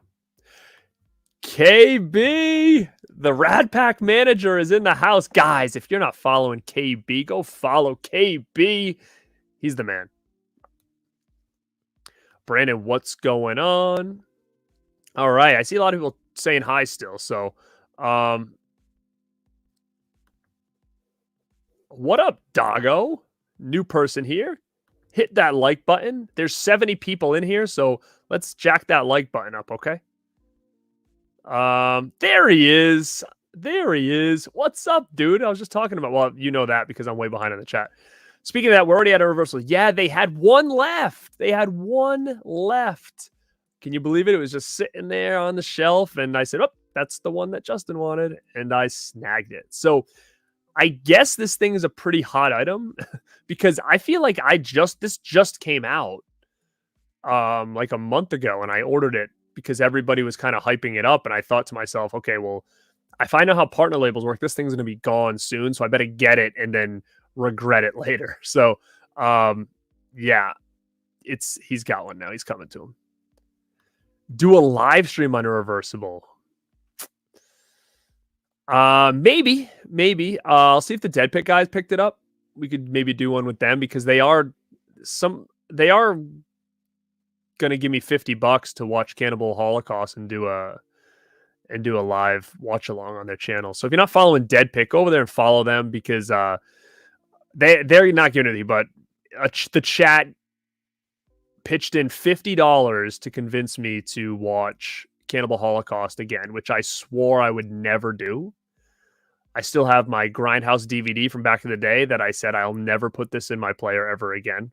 KB, the Radpack manager, is in the house. Guys, if you're not following KB, go follow KB. He's the man. Brandon, what's going on? All right. I see a lot of people saying hi still. So, what up, doggo? New person here. Hit that like button. There's 70 people in here, so let's jack that like button up, okay? There he is. There he is. What's up, dude? I was just talking about, well, you know that because I'm way behind in the chat. Speaking of that, we're already at a reversal. Yeah, they had one left. They had one left. Can you believe it? It was just sitting there on the shelf, and I said, oh, that's the one that Justin wanted, and I snagged it. So I guess this thing is a pretty hot item because I feel like this just came out like a month ago, and I ordered it because everybody was kind of hyping it up, and I thought to myself, okay, well, if I know how partner labels work, this thing's going to be gone soon, so I better get it and then regret it later. So, yeah, he's got one now. He's coming to him. Do a live stream on Irreversible. Maybe. I'll see if the Dead Pit guys picked it up. We could maybe do one with them because they are gonna give me $50 to watch Cannibal Holocaust and do a live watch along on their channel. So if you're not following Dead Pit, go over there and follow them because they're not giving it, but the chat pitched in $50 to convince me to watch Cannibal Holocaust again, which I swore I would never do. I still have my Grindhouse DVD from back in the day that I said I'll never put this in my player ever again.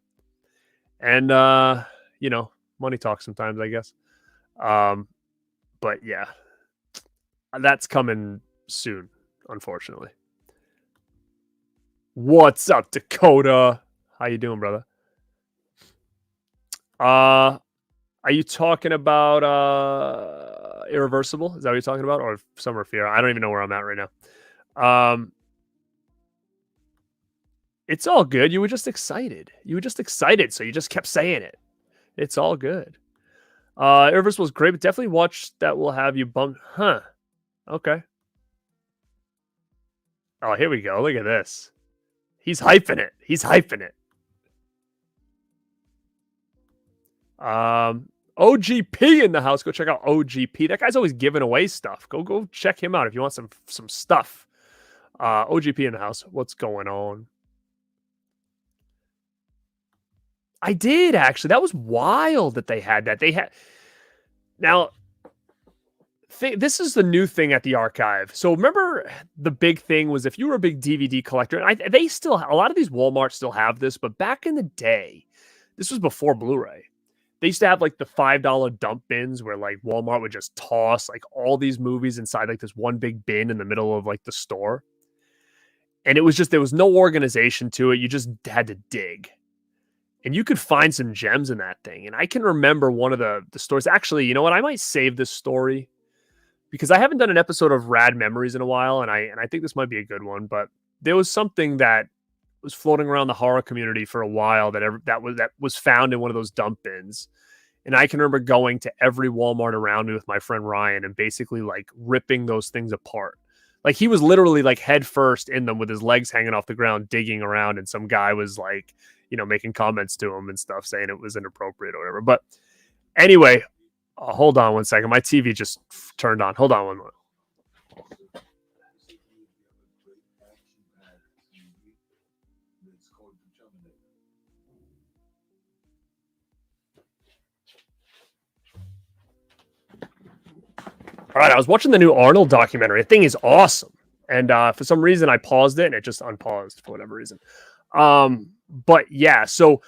And money talks sometimes, I guess. But yeah, that's coming soon, unfortunately. What's up, Dakota? How you doing, brother? Are you talking about Irreversible? Is that what you're talking about? Or Summer Fear? I don't even know where I'm at right now. It's all good. You were just excited. So you just kept saying it. It's all good. Irreversible is great, but definitely watch that will have you bummed. Huh. Okay. Oh, here we go. Look at this. He's hyping it. OGP in the house. Go check out OGP. That guy's always giving away stuff. Go check him out if you want some stuff. OGP in the house. What's going on? I did actually. That was wild that they had that. Now. This is the new thing at the archive. So remember, the big thing was if you were a big DVD collector, and a lot of these Walmart still have this, but back in the day, this was before Blu-ray. They used to have like the $5 dump bins where like Walmart would just toss like all these movies inside like this one big bin in the middle of like the store. And it was just, there was no organization to it. You just had to dig. And you could find some gems in that thing. And I can remember one of the stores. Actually, you know what? I might save this story because I haven't done an episode of Rad Memories in a while. And I think this might be a good one. But there was something that was floating around the horror community for a while that was found in one of those dump bins. And I can remember going to every Walmart around me with my friend Ryan and basically like ripping those things apart. Like he was literally like head first in them with his legs hanging off the ground, digging around. And some guy was like, making comments to him and stuff saying it was inappropriate or whatever. But anyway, hold on one second. My TV just turned on. Hold on one moment. All right, I was watching the new Arnold documentary. The thing is awesome. And for some reason, I paused it and it just unpaused for whatever reason. But yeah, so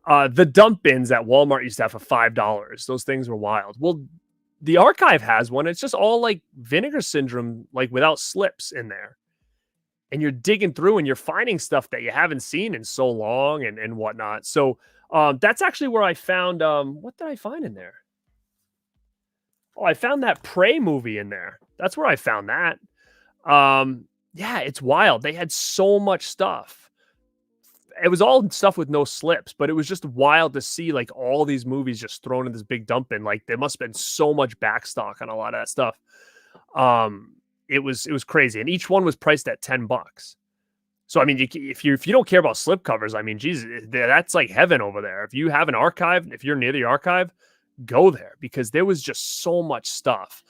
the dump bins at Walmart used to have for $5. Those things were wild. Well, the archive has one. It's just all like Vinegar Syndrome, like without slips in there. And you're digging through and you're finding stuff that you haven't seen in so long and whatnot. So that's actually where I found, what did I find in there? Oh, I found that Prey movie in there. That's where I found that. Yeah, it's wild. They had so much stuff. it was all stuff with no slips, but it was just wild to see like all these movies just thrown in this big dump bin. Like there must have been so much backstock on a lot of that stuff. It was crazy, and each one was priced at $10. So I mean, if you don't care about slip covers, I mean, Jesus, that's like heaven over there. If you have an archive, if you're near the archive, go there because there was just so much stuff.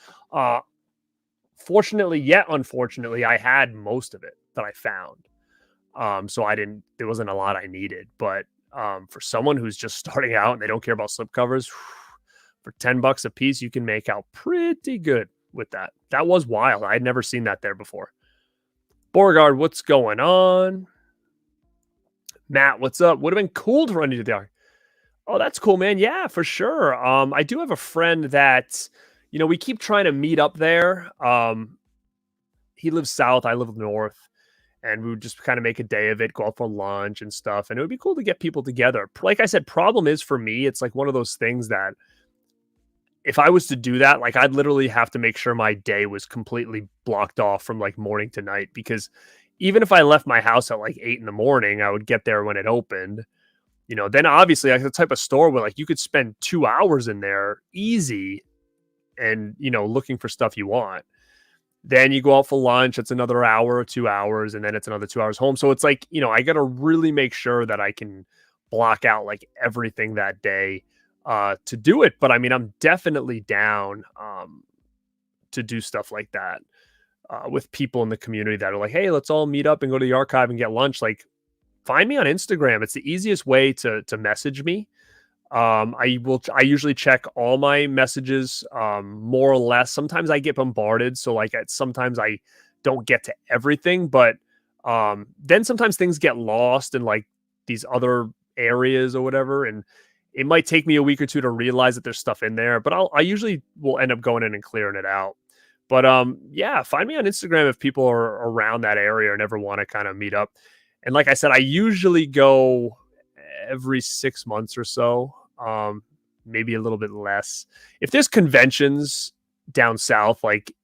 Fortunately, yet unfortunately, I had most of it that I found. So there wasn't a lot I needed, but for someone who's just starting out and they don't care about slip covers, for $10 a piece, you can make out pretty good with that. That was wild. I'd never seen that there before. Beauregard, what's going on? Matt, what's up? Would have been cool to run into the arc. Oh, that's cool, man. Yeah, for sure. I do have a friend that, we keep trying to meet up there. He lives south, I live north. And we would just kind of make a day of it, go out for lunch and stuff. And it would be cool to get people together. Like I said, problem is for me, it's like one of those things that if I was to do that, like I'd literally have to make sure my day was completely blocked off from like morning to night. Because even if I left my house at like 8 a.m, I would get there when it opened. Then obviously like the type of store where like you could spend 2 hours in there easy and, looking for stuff you want. Then you go out for lunch. It's another hour or 2 hours, and then it's another 2 hours home. So it's like, I got to really make sure that I can block out like everything that day to do it. But I mean, I'm definitely down to do stuff like that with people in the community that are like, hey, let's all meet up and go to the archive and get lunch. Like, find me on Instagram. It's the easiest way to message me. I usually check all my messages, more or less. Sometimes I get bombarded. So like sometimes I don't get to everything, but, then sometimes things get lost in like these other areas or whatever. And it might take me a week or two to realize that there's stuff in there, but I usually will end up going in and clearing it out. But, yeah, find me on Instagram if people are around that area and ever want to kind of meet up. And like I said, I usually go every 6 months or so. Maybe a little bit less. If there's conventions down south, like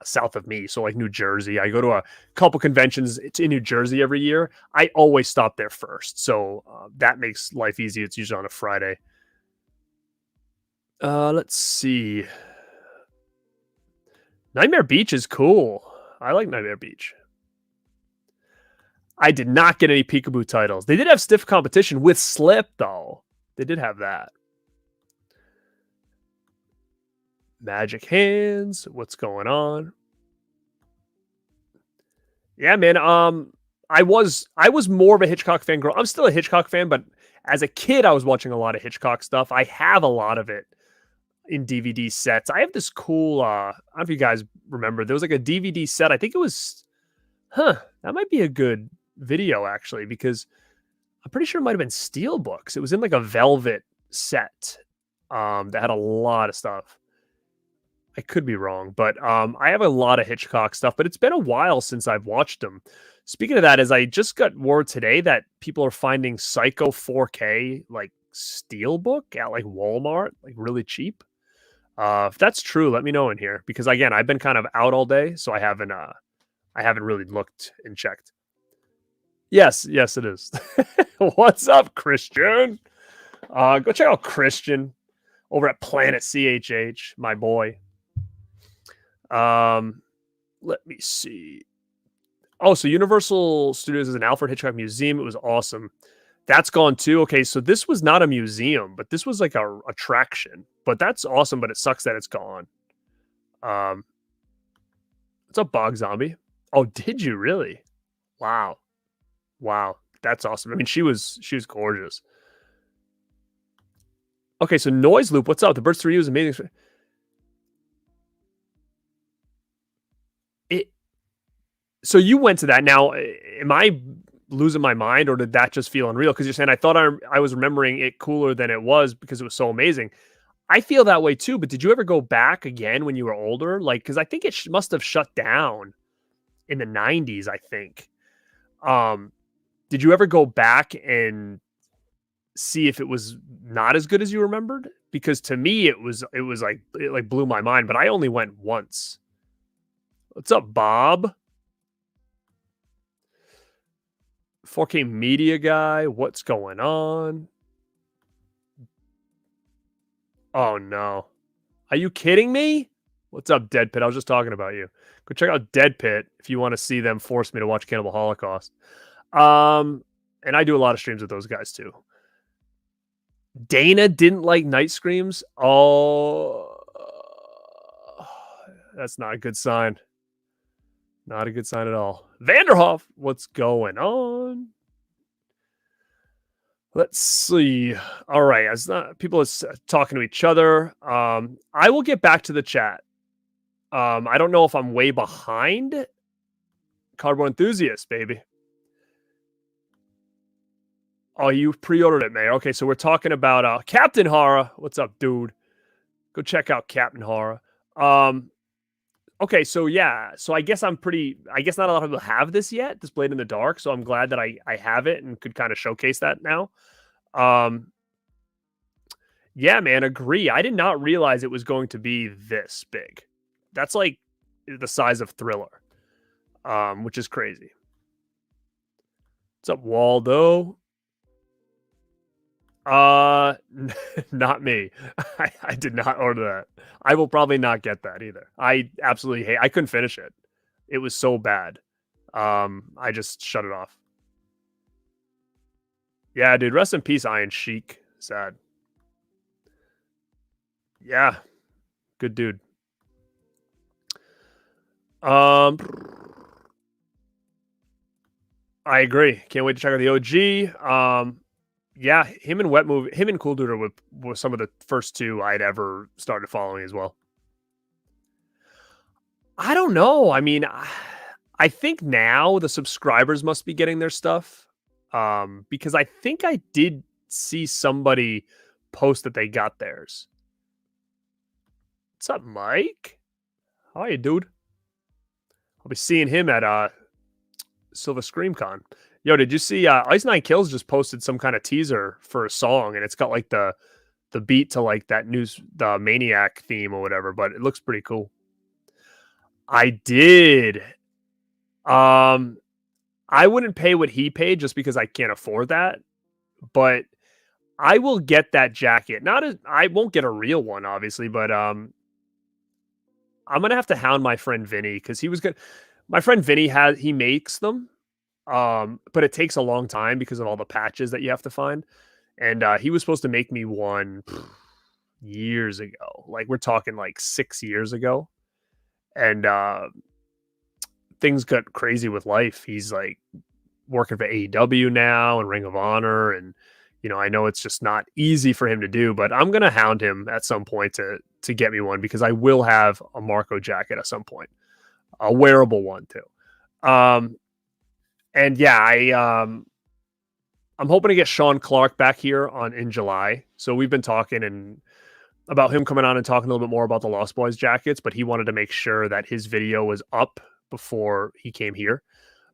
south of me, so like New Jersey, I go to a couple conventions in New Jersey every year. I always stop there first. So that makes life easy. It's usually on a Friday. Let's see. Nightmare Beach is cool. I like Nightmare Beach. I did not get any peekaboo titles. They did have stiff competition with slip, though. They did have that. Magic Hands. What's going on? Yeah, man. I was more of a Hitchcock fan I'm still a Hitchcock fan, but as a kid, I was watching a lot of Hitchcock stuff. I have a lot of it in DVD sets. I have this cool, I don't know if you guys remember, there was like a DVD set. I think it was, that might be a good video actually, because I'm pretty sure it might have been Steelbooks. It was in like a velvet set that had a lot of stuff. I could be wrong, but I have a lot of Hitchcock stuff, but it's been a while since I've watched them. Speaking of that, as I just got word today that people are finding Psycho 4K like Steelbook at like Walmart, like really cheap. If that's true, let me know in here, because again, I've been kind of out all day, so I haven't really looked and checked. Yes, it is. What's up, Christian? Go check out Christian over at Planet CHH, my boy. Let me see. Oh, so Universal Studios is an Alfred Hitchcock museum. It was awesome. That's gone too. Okay, so this was not a museum, but this was like a attraction. But that's awesome, but it sucks that it's gone. What's up, Bog Zombie? Oh, did you really? Wow. That's awesome. I mean, she was gorgeous. Okay, so Noise Loop, what's up? The Birds 3U is amazing. So you went to that. Now, am I losing my mind, or did that just feel unreal? Because you're saying I thought I was remembering it cooler than it was because it was so amazing. I feel that way too, but did you ever go back again when you were older? Like, because I think it must have shut down in the 90s, I think. Did you ever go back and see if it was not as good as you remembered? Because to me, it was like, it like blew my mind, but I only went once. What's up, Bob? 4K media guy, what's going on? Oh no. Are you kidding me? What's up, Dead Pit? I was just talking about you. Go check out Dead Pit if you want to see them force me to watch Cannibal Holocaust. And I do a lot of streams with those guys too. Dana didn't like Night Screams. Oh, that's not a good sign. Not a good sign at all. Vanderhoff, what's going on? Let's see. All right, as people are talking to each other, I will get back to the chat. I don't know if I'm way behind. Cardboard Enthusiast, baby. Oh, you pre-ordered it, Mayor. Okay, so we're talking about Captain Horror. What's up, dude? Go check out Captain Horror. Okay, so yeah. So I guess not a lot of people have this yet, this Blade in the Dark. So I'm glad that I have it and could kind of showcase that now. Yeah, man, agree. I did not realize it was going to be this big. That's like the size of Thriller, which is crazy. What's up, Waldo? Not me. I did not order that. I will probably not get that either. I absolutely hate. I couldn't finish it. It was so bad. I just shut it off. Yeah, dude. Rest in peace, Iron Sheik. Sad. Yeah, good dude. I agree. Can't wait to check out the OG. Yeah, him and Cool Duder were some of the first two I'd ever started following as well. I don't know. I mean, I think now the subscribers must be getting their stuff. Because I think I did see somebody post that they got theirs. What's up, Mike? How are you, dude? I'll be seeing him at Silver ScreamCon. Yo, did you see Ice Nine Kills just posted some kind of teaser for a song, and it's got like the beat to like that the Maniac theme or whatever, but it looks pretty cool. I did. I wouldn't pay what he paid just because I can't afford that, but I will get that jacket. I won't get a real one, obviously, but I'm gonna have to hound my friend Vinny because he was good. My friend Vinny he makes them. But it takes a long time because of all the patches that you have to find. And he was supposed to make me one years ago. Like we're talking like 6 years ago. And things got crazy with life. He's like working for AEW now and Ring of Honor. And, I know it's just not easy for him to do, but I'm going to hound him at some point to get me one because I will have a Marco jacket at some point. A wearable one too. And yeah, I'm hoping to get Sean Clark back here in July. So we've been talking and about him coming on and talking a little bit more about the Lost Boys jackets, but he wanted to make sure that his video was up before he came here.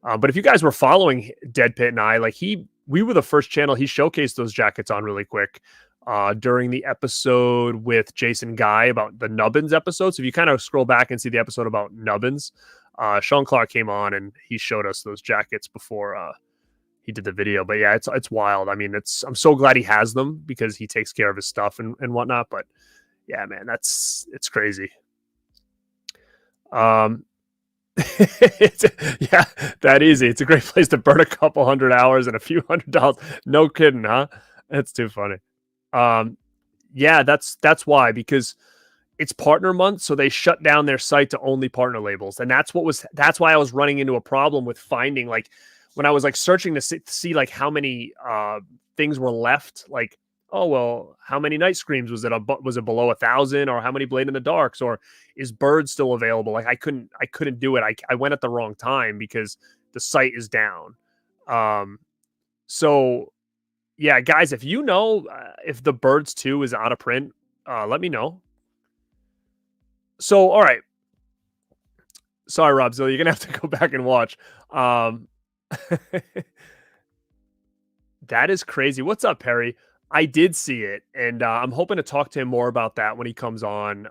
But if you guys were following Dead Pit and I, like we were the first channel he showcased those jackets on really quick during the episode with Jason Guy about the Nubbins episode. So if you kind of scroll back and see the episode about Nubbins, Sean Clark came on and he showed us those jackets before he did the video. But yeah, it's wild. I mean, I'm so glad he has them because he takes care of his stuff and whatnot. But yeah, man, it's crazy. Yeah, that easy. It's a great place to burn a couple $100 and a few $100. No kidding, huh? That's too funny. Yeah, that's why, because it's partner month, so they shut down their site to only partner labels, and that's why I was running into a problem with finding, like, when I was like searching to see like how many things were left, like, oh well, how many Night Screams was it below 1,000, or how many Blade in the Darks, or is Bird still available? Like I couldn't do it. I went at the wrong time because the site is down. So yeah, guys, if you know if the Birds 2 is out of print, let me know. So, all right. Sorry, Rob Zill, you're going to have to go back and watch. That is crazy. What's up, Perry? I did see it, and I'm hoping to talk to him more about that when he comes on,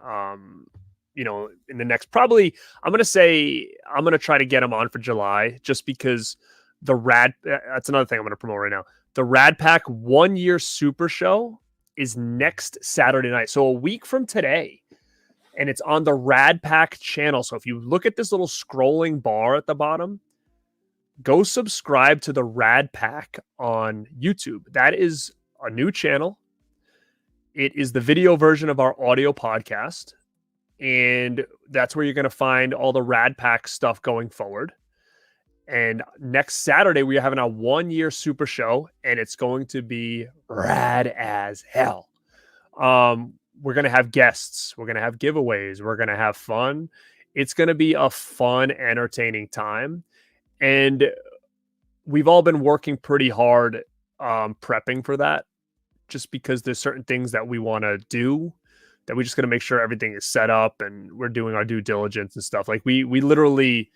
in the next, probably, I'm going to try to get him on for July, just because That's another thing I'm going to promote right now. The Radpack 1-year Super Show is next Saturday night. So a week from today. And it's on the Radpack channel. So if you look at this little scrolling bar at the bottom, go subscribe to the Radpack on YouTube. That is a new channel. It is the video version of our audio podcast. And that's where you're going to find all the Radpack stuff going forward. And next Saturday, we're having a 1-year Super Show, and it's going to be rad as hell. We're going to have guests. We're going to have giveaways. We're going to have fun. It's going to be a fun, entertaining time. And we've all been working pretty hard prepping for that, just because there's certain things that we want to do that we just got to make sure everything is set up and we're doing our due diligence and stuff. Like we literally,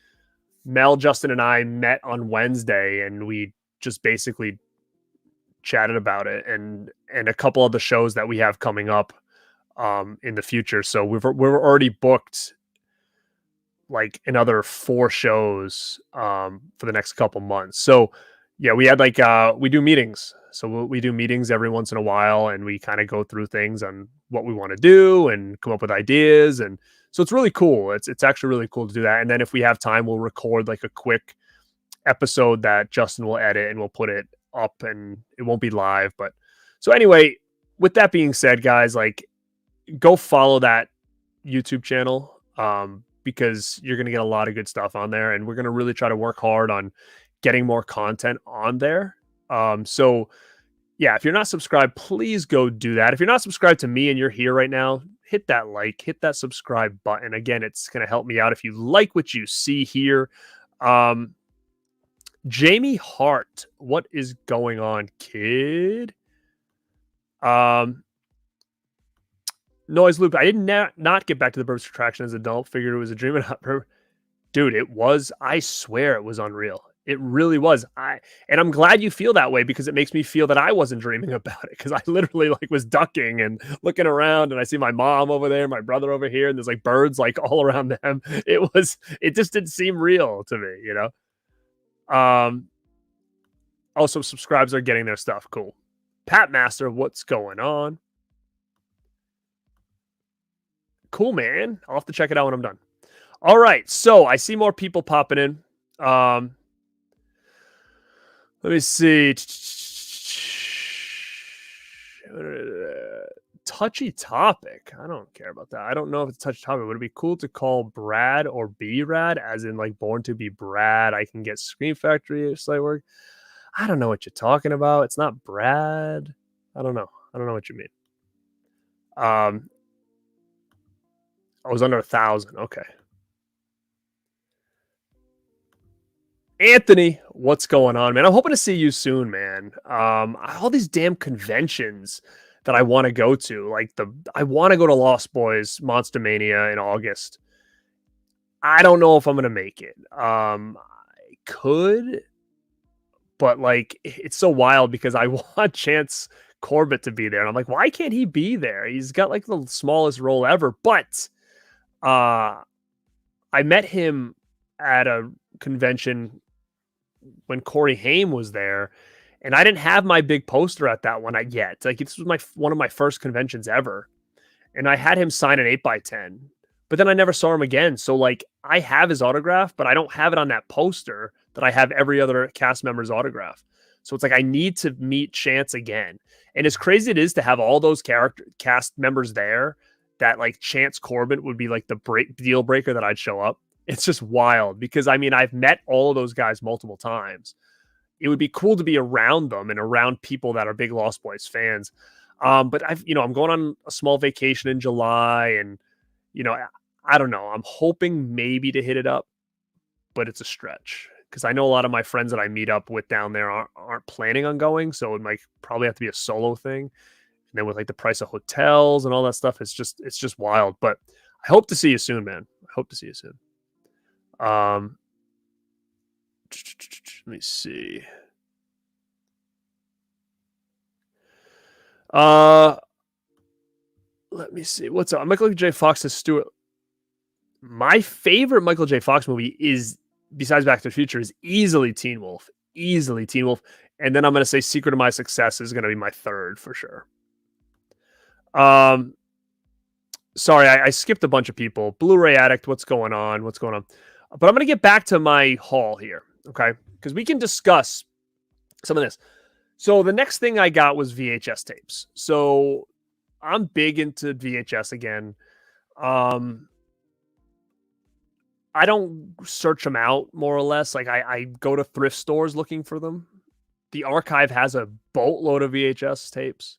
Mel, Justin, and I met on Wednesday, and we just basically chatted about it and a couple of the shows that we have coming up in the future. So we're already booked like another 4 shows for the next couple months. So yeah, we had we do meetings. So we do meetings every once in a while, and we kind of go through things on what we want to do and come up with ideas. And so it's really cool. It's actually really cool to do that. And then if we have time, we'll record like a quick episode that Justin will edit, and we'll put it up, and it won't be live. But so anyway, with that being said, guys, like, go follow that YouTube channel because you're going to get a lot of good stuff on there, and we're going to really try to work hard on getting more content on there. So yeah, if you're not subscribed, please go do that. If you're not subscribed to me and you're here right now, hit that like, hit that subscribe button. Again, it's going to help me out if you like what you see here. Jamie Hart, what is going on, kid? Noise Loop. I did not get back to the Burbs Attraction as an adult. Figured it was a dream. Dude, it was. I swear it was unreal. It really was. And I'm glad you feel that way, because it makes me feel that I wasn't dreaming about it, because I literally like was ducking and looking around, and I see my mom over there, my brother over here, and there's like birds like all around them. It just didn't seem real to me, you know? Also, subscribers are getting their stuff. Cool. Pat Master, what's going on? Cool, man. I'll have to check it out when I'm done. All right. So I see more people popping in. Let me see. Touchy topic. I don't care about that. I don't know if it's a touchy topic. Would it be cool to call Brad or B Rad, as in like Born to be Brad? I can get Scream Factory site work. I don't know what you're talking about. It's not Brad. I don't know. I don't know what you mean. I was under 1,000. Okay. Anthony, what's going on, man? I'm hoping to see you soon, man. All these damn conventions that I want to go to, like I want to go to Lost Boys Monster Mania in August. I don't know if I'm gonna make it. I could, but like it's so wild because I want Chance Corbett to be there, and I'm like, why can't he be there? He's got like the smallest role ever. But I met him at a convention when Corey Haim was there, and I didn't have my big poster at that one yet. Like, this was one of my first conventions ever, and I had him sign an 8x10, but then I never saw him again. So like, I have his autograph, but I don't have it on that poster that I have every other cast member's autograph. So it's like, I need to meet Chance again. And as crazy it is to have all those cast members there, that like Chance Corbett would be like the deal breaker that I'd show up. It's just wild, because I mean, I've met all of those guys multiple times. It would be cool to be around them and around people that are big Lost Boys fans. But I'm going on a small vacation in July, and I don't know. I'm hoping maybe to hit it up, but it's a stretch, because I know a lot of my friends that I meet up with down there aren't planning on going. So it might probably have to be a solo thing. And then with like the price of hotels and all that stuff, it's just wild. But I hope to see you soon, man. I hope to see you soon. Let me see. Let me see. What's up? Michael J. Fox says, Stuart, my favorite Michael J. Fox movie is, besides Back to the Future, is easily Teen Wolf. easily Teen Wolf. And then I'm going to say Secret of My Success is going to be my third for sure. Sorry, I skipped a bunch of people. Blu-ray Addict, what's going on? What's going on? But I'm going to get back to my haul here, okay? Because we can discuss some of this. So the next thing I got was VHS tapes. So I'm big into VHS again. I don't search them out, more or less. Like I go to thrift stores looking for them. The archive has a boatload of VHS tapes.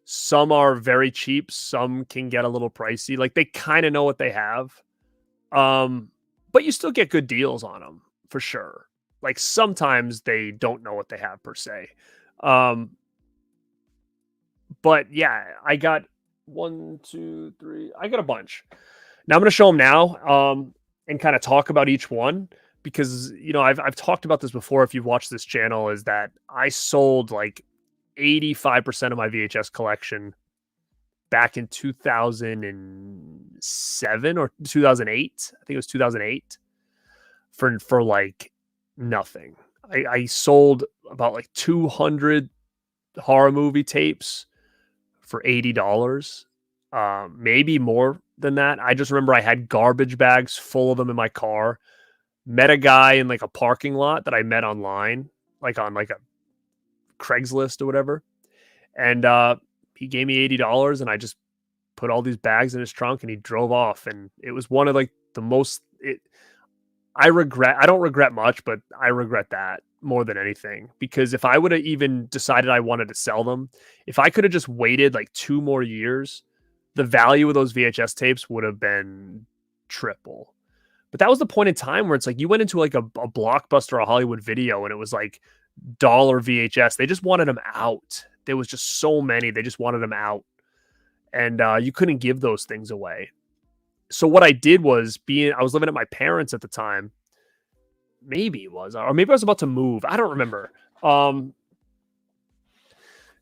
Some are very cheap. Some can get a little pricey. Like they kind of know what they have. But you still get good deals on them for sure. Like sometimes they don't know what they have per se. But yeah, I got 1, 2, 3. I got a bunch. Now I'm going to show them now. And kind of talk about each one because, you know, I've talked about this before. If you've watched this channel, is that I sold like 85% of my VHS collection back in 2007 or 2008. I think it was 2008 for like nothing. I sold about like 200 horror movie tapes for $80. Maybe more than that. I just remember I had garbage bags full of them in my car. Met a guy in like a parking lot that I met online, like on like a Craigslist or whatever. And he gave me $80 and I just put all these bags in his trunk and he drove off. And it was one of like the most, I don't regret much, but I regret that more than anything, because if I would have even decided I wanted to sell them, if I could have just waited like 2 more years, the value of those VHS tapes would have been triple. But that was the point in time where it's like you went into like a Blockbuster, a Hollywood Video, and it was like dollar VHS. They just wanted them out. There was just so many. They just wanted them out. And you couldn't give those things away. So what I did was I was living at my parents' at the time. Maybe it was, or maybe I was about to move. I don't remember.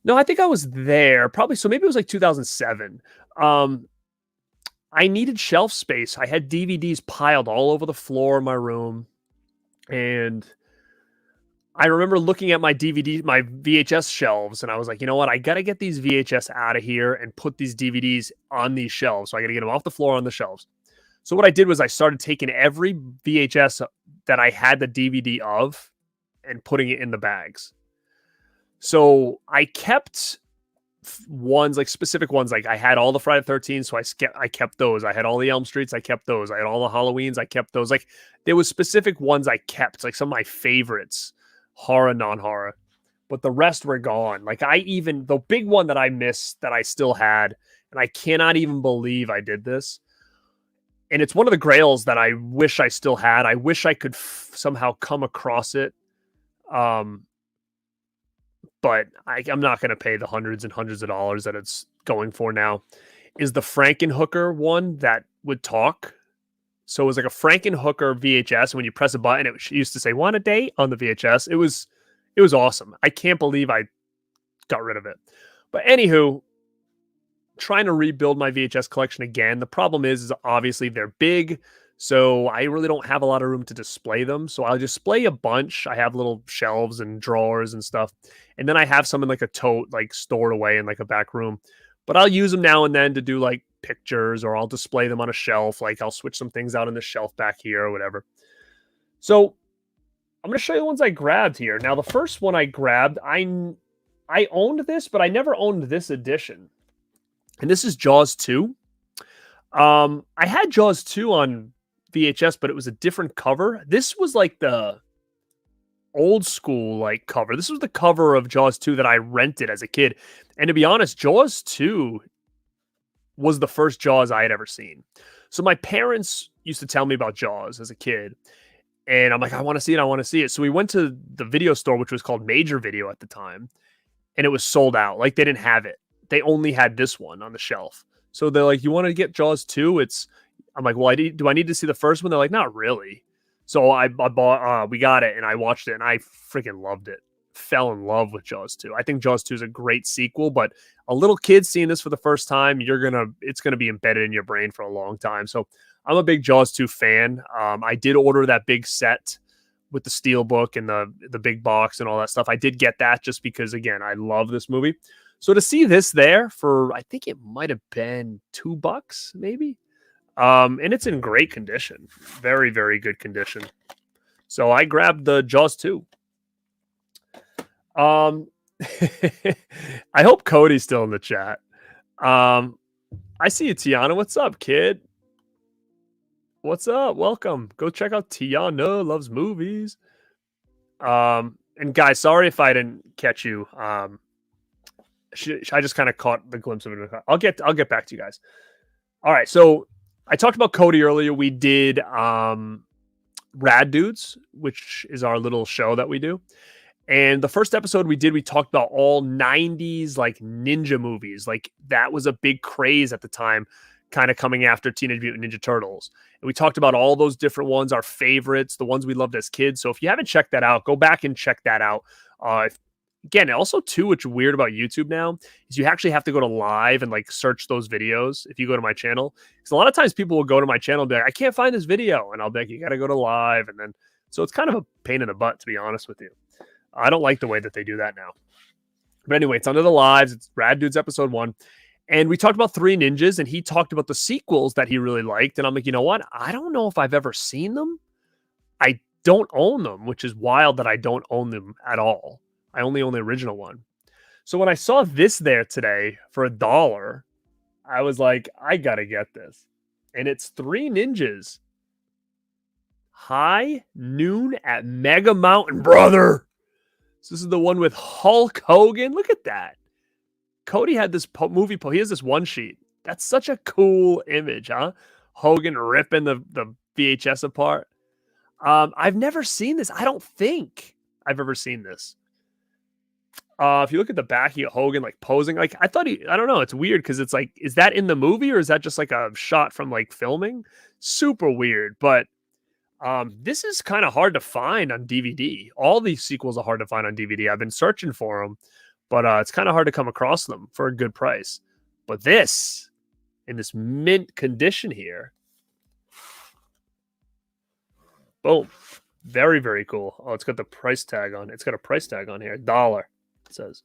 No, I think I was there probably. So maybe it was like 2007. I needed shelf space. I had DVDs piled all over the floor in my room. And I remember looking at my VHS shelves, and I was like, you know what? I got to get these VHS out of here and put these DVDs on these shelves. So I got to get them off the floor on the shelves. So what I did was I started taking every VHS that I had the DVD of and putting it in the bags. So I kept ones, like specific ones, like I had all the Friday the 13th, so I kept those. I had all the Elm Streets, I kept those. I had all the Halloweens, I kept those. Like there was specific ones I kept, like some of my favorites, horror, non-horror, but the rest were gone. Like the big one that I missed that I still had, and I cannot even believe I did this. And it's one of the grails that I wish I still had. I wish I could somehow come across it. But I'm not going to pay the hundreds and hundreds of dollars that it's going for now. Is the Frankenhooker one that would talk. So it was like a Frankenhooker VHS. And when you press a button, it used to say, "Want a date?" on the VHS. It was awesome. I can't believe I got rid of it. But anywho, trying to rebuild my VHS collection again. The problem is obviously they're big. So I really don't have a lot of room to display them. So I'll display a bunch. I have little shelves and drawers and stuff. And then I have some in like a tote, like stored away in like a back room. But I'll use them now and then to do like pictures, or I'll display them on a shelf. Like I'll switch some things out on the shelf back here or whatever. So I'm going to show you the ones I grabbed here. Now, the first one I grabbed, I owned this, but I never owned this edition. And this is Jaws 2. I had Jaws 2 on VHS, but it was a different cover. This was like the old school like cover. This was the cover of Jaws 2 that I rented as a kid. And to be honest, Jaws 2 was the first Jaws I had ever seen. So my parents used to tell me about Jaws as a kid. And I'm like, I want to see it. I want to see it. So we went to the video store, which was called Major Video at the time. And it was sold out. Like they didn't have it. They only had this one on the shelf. So they're like, you want to get Jaws 2? I'm like, well, do I need to see the first one? They're like, not really. So I bought, we got it and I watched it and I freaking loved it. Fell in love with Jaws 2. I think Jaws 2 is a great sequel, but a little kid seeing this for the first time, it's going to be embedded in your brain for a long time. So I'm a big Jaws 2 fan. I did order that big set with the steel book and the big box and all that stuff. I did get that just because, again, I love this movie. So to see this there for, I think it might have been $2 maybe. And it's in great condition. Very, very good condition. So I grabbed the Jaws 2. I hope Cody's still in the chat. I see you, Tiana. What's up, kid? What's up? Welcome. Go check out Tiana Loves Movies. And guys, sorry if I didn't catch you. I just kind of caught the glimpse of it. I'll get back to you guys. All right, so I talked about Cody earlier. We did Rad Dudes, which is our little show that we do. And the first episode we talked about all 90s like ninja movies. Like that was a big craze at the time, kind of coming after Teenage Mutant Ninja Turtles. And we talked about all those different ones, our favorites, the ones we loved as kids. So if you haven't checked that out, go back and check that out. Again, also too, what's weird about YouTube now is you actually have to go to live and like search those videos if you go to my channel. Because a lot of times people will go to my channel and be like, I can't find this video. And I'll be like, you got to go to live. And then, so it's kind of a pain in the butt, to be honest with you. I don't like the way that they do that now. But anyway, it's under the lives. It's Rad Dudes episode 1. And we talked about Three Ninjas, and he talked about the sequels that he really liked. And I'm like, you know what? I don't know if I've ever seen them. I don't own them, which is wild that I don't own them at all. I only own the original one. So when I saw this there today for $1, I was like, I got to get this. And it's Three Ninjas. High Noon at Mega Mountain, brother. So this is the one with Hulk Hogan. Look at that. Cody had this movie. He has this one sheet. That's such a cool image, huh? Hogan ripping the VHS apart. I've never seen this. I don't think I've ever seen this. If you look at the back, you get Hogan like posing. Like I don't know. It's weird because it's like, is that in the movie or is that just like a shot from like filming? Super weird. But this is kind of hard to find on DVD. All these sequels are hard to find on DVD. I've been searching for them, but it's kind of hard to come across them for a good price. But this, in this mint condition here, boom, very, very cool. Oh, it's got the price tag on. It's got a price tag on here, $1. It says.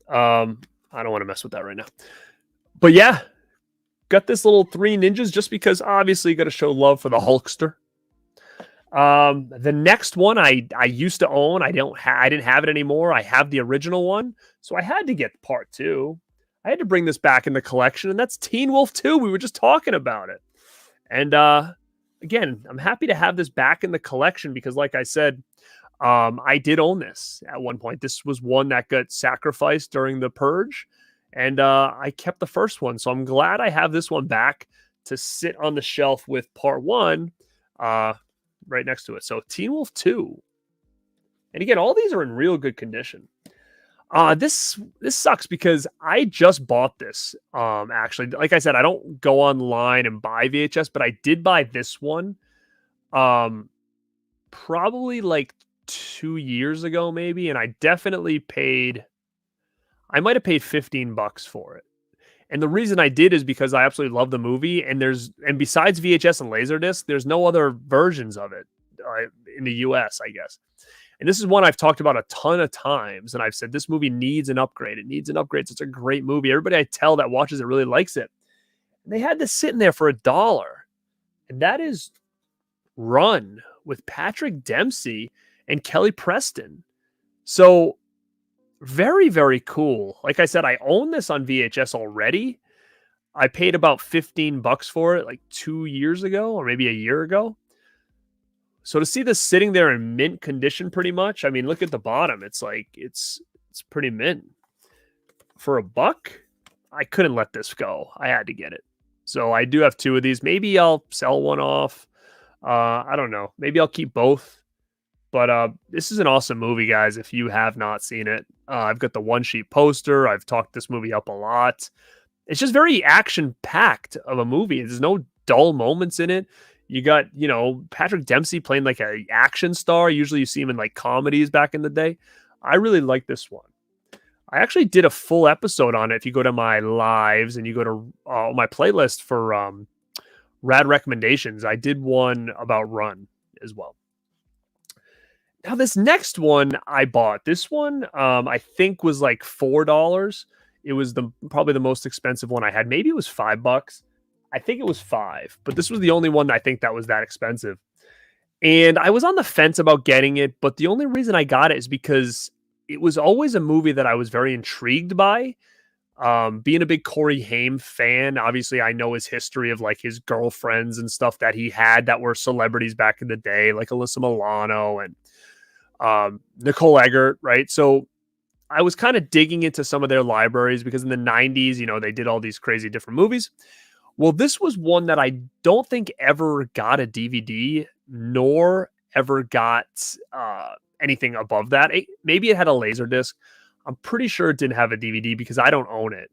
I don't want to mess with that right now. But yeah, got this little Three Ninjas just because obviously you got to show love for the Hulkster. The next one I used to own. I didn't have it anymore. I have the original one. So I had to get part 2. I had to bring this back in the collection, and that's Teen Wolf 2. We were just talking about it. And again, I'm happy to have this back in the collection because like I said, I did own this at one point. This was one that got sacrificed during the purge, and I kept the first one. So I'm glad I have this one back to sit on the shelf with part 1 right next to it. So Teen Wolf 2. And again, all these are in real good condition. This sucks because I just bought this. Actually, like I said, I don't go online and buy VHS, but I did buy this one. Probably like 2 years ago, maybe. And I definitely I might have paid $15 for it. And the reason I did is because I absolutely love the movie. And besides VHS and Laserdisc, there's no other versions of it in the US, I guess. And this is one I've talked about a ton of times. And I've said this movie needs an upgrade. It needs an upgrade. It's a great movie. Everybody I tell that watches it really likes it. And they had this sitting there for $1. And that is Run with Patrick Dempsey and Kelly Preston. So very, very cool. Like I said, I own this on VHS already. I paid about $15 for it like 2 years ago or maybe a year ago. So to see this sitting there in mint condition pretty much, I mean, look at the bottom. It's like, it's pretty mint. For $1, I couldn't let this go. I had to get it. So I do have 2 of these. Maybe I'll sell one off. I don't know. Maybe I'll keep both. But this is an awesome movie, guys, if you have not seen it. I've got the one-sheet poster. I've talked this movie up a lot. It's just very action-packed of a movie. There's no dull moments in it. You got, Patrick Dempsey playing like an action star. Usually you see him in like comedies back in the day. I really like this one. I actually did a full episode on it. If you go to my lives and you go to my playlist for Rad Recommendations, I did one about Run as well. Now this next one I bought. This one I think was like $4. It was the probably the most expensive one I had. Maybe it was $5. I think it was 5, but this was the only one I think that was that expensive. And I was on the fence about getting it, but the only reason I got it is because it was always a movie that I was very intrigued by. Being a big Corey Haim fan, obviously I know his history of like his girlfriends and stuff that he had that were celebrities back in the day, like Alyssa Milano and Nicole Eggert, right? So I was kind of digging into some of their libraries because in the 90s, they did all these crazy different movies. Well, this was one that I don't think ever got a DVD, nor ever got anything above that. Maybe it had a laser disc. I'm pretty sure it didn't have a DVD because I don't own it.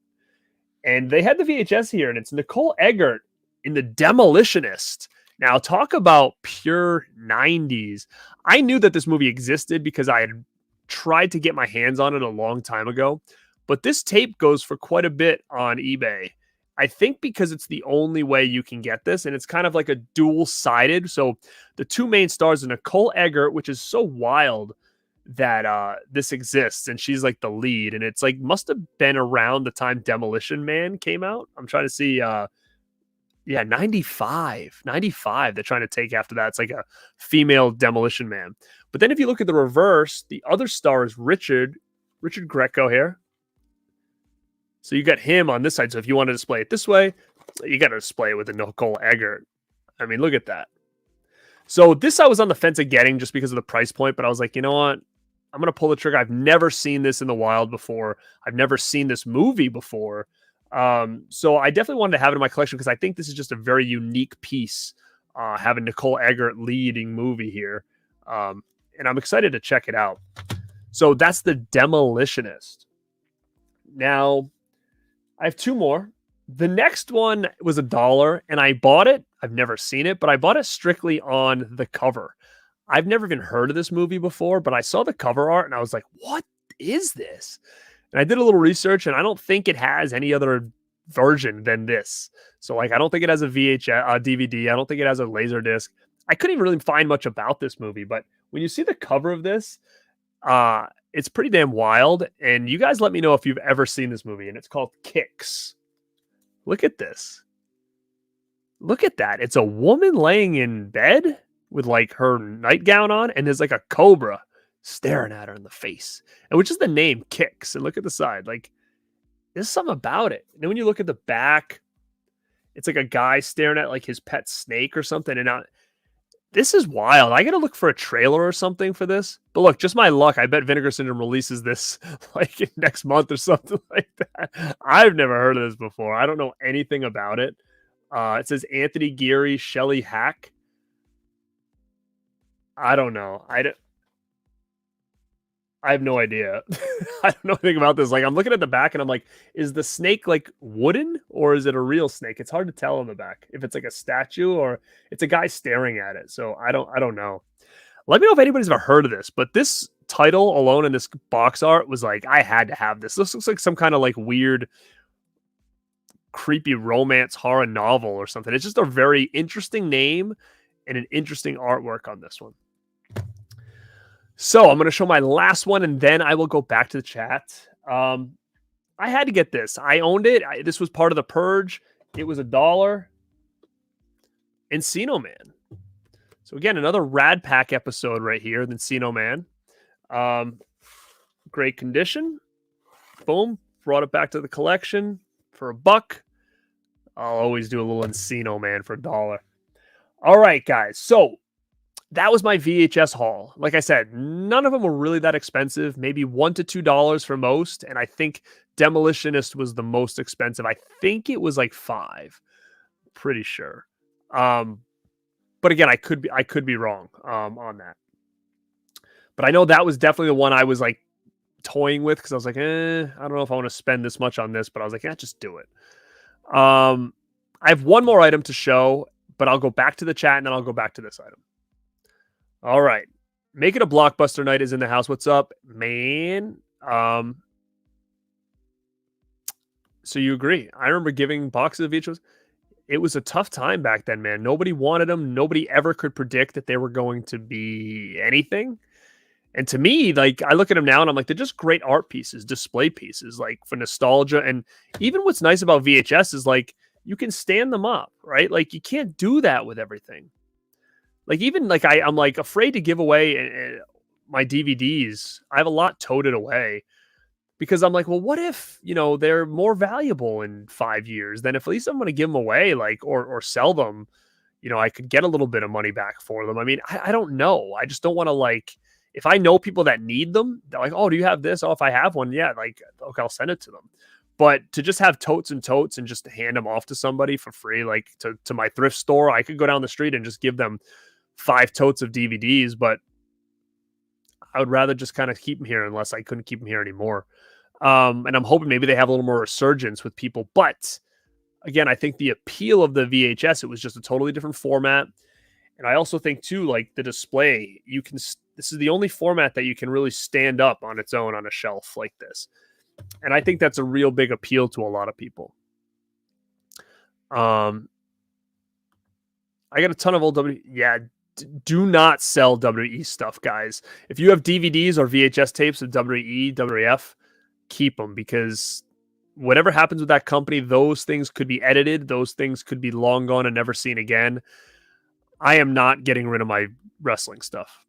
And they had the VHS here, and it's Nicole Eggert in The Demolitionist. Now, talk about pure 90s. I knew that this movie existed because I had tried to get my hands on it a long time ago. But this tape goes for quite a bit on eBay. I think because it's the only way you can get this, and it's kind of like a dual-sided. So the two main stars are Nicole Eggert, which is so wild that this exists, and she's like the lead, and it's like must have been around the time Demolition Man came out. I'm trying to see 95 they're trying to take after that. It's like a female Demolition Man. But then if you look at the reverse, the other star is Richard Greco here. So you got him on this side. So if you want to display it this way, you got to display it with the Nicole Eggert. I mean, look at that. So this I was on the fence of getting just because of the price point, but I was like, you know what? I'm going to pull the trigger. I've never seen this in the wild before. I've never seen this movie before. So I definitely wanted to have it in my collection because I think this is just a very unique piece, having Nicole Eggert leading movie here. And I'm excited to check it out. So that's The Demolitionist. Now, I have two more. The next one was $1, and I bought it. I've never seen it, but I bought it strictly on the cover. I've never even heard of this movie before, but I saw the cover art, and I was like, what is this? And I did a little research, and I don't think it has any other version than this. So, like, I don't think it has a VHS DVD. I don't think it has a Laserdisc. I couldn't even really find much about this movie, but when you see the cover of this, it's pretty damn wild. And you guys let me know if you've ever seen this movie, and it's called Kicks. Look at this. Look at that. It's a woman laying in bed with like her nightgown on, and there's like a cobra staring at her in the face. And which is the name, Kicks. And look at the side. Like, there's something about it. And then when you look at the back, it's like a guy staring at like his pet snake or something. And now, this is wild. I got to look for a trailer or something for this. But look, just my luck. I bet Vinegar Syndrome releases this like next month or something like that. I've never heard of this before. I don't know anything about it. It says Anthony Geary, Shelley Hack. I don't know. I have no idea. I don't know anything about this. Like, I'm looking at the back and I'm like, is the snake like wooden or is it a real snake? It's hard to tell on the back if it's like a statue or it's a guy staring at it. So I don't know. Let me know if anybody's ever heard of this, but this title alone in this box art was like, I had to have this. This looks like some kind of like weird, creepy romance horror novel or something. It's just a very interesting name and an interesting artwork on this one. So I'm going to show my last one, and then I will go back to the chat. I had to get this. I owned it. This was part of the Purge. It was $1. Encino Man. So again, another Rad Pack episode right here. The Encino Man. Great condition. Boom. Brought it back to the collection for $1. I'll always do a little Encino Man for $1. All right, guys. So that was my VHS haul. Like I said, none of them were really that expensive. Maybe $1 to $2 for most. And I think Demolitionist was the most expensive. I think it was like $5. Pretty sure. But again, I could be wrong on that. But I know that was definitely the one I was like toying with because I was like, I don't know if I want to spend this much on this. But I was like, just do it. I have one more item to show, but I'll go back to the chat and then I'll go back to this item. All right. Make it a blockbuster night is in the house. What's up, man? So you agree. I remember giving boxes of VHS. It was a tough time back then, man. Nobody wanted them. Nobody ever could predict that they were going to be anything. And to me, like, I look at them now and I'm like, they're just great art pieces, display pieces, like for nostalgia. And even what's nice about VHS is like you can stand them up, right? Like you can't do that with everything. Like even like I'm like afraid to give away my DVDs. I have a lot toted away because I'm like, well, what if, they're more valuable in 5 years? Then if at least I'm going to give them away, like, or sell them, I could get a little bit of money back for them. I mean, I don't know. I just don't want to like, if I know people that need them, they're like, oh, do you have this? Oh, if I have one, yeah, like, okay, I'll send it to them. But to just have totes and totes and just hand them off to somebody for free, like to my thrift store, I could go down the street and just give them 5 totes of DVDs, but I would rather just kind of keep them here unless I couldn't keep them here anymore. And I'm hoping maybe they have a little more resurgence with people. But again, I think the appeal of the VHS, it was just a totally different format. And I also think too, like the display, this is the only format that you can really stand up on its own on a shelf like this. And I think that's a real big appeal to a lot of people. I got a ton of old do not sell WE stuff, guys. If you have DVDs or VHS tapes of WE, WF, keep them, because whatever happens with that company, those things could be edited. Those things could be long gone and never seen again. I am not getting rid of my wrestling stuff.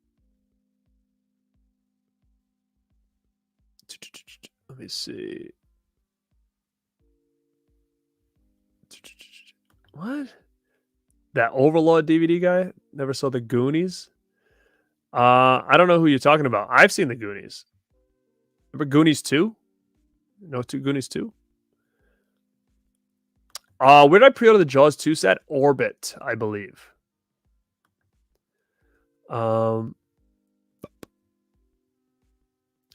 Let me see. What? That Overlord DVD guy? Never saw the Goonies? I don't know who you're talking about. I've seen the Goonies. Remember Goonies 2? No, Goonies 2? Where did I pre-order the Jaws 2 set? Orbit, I believe.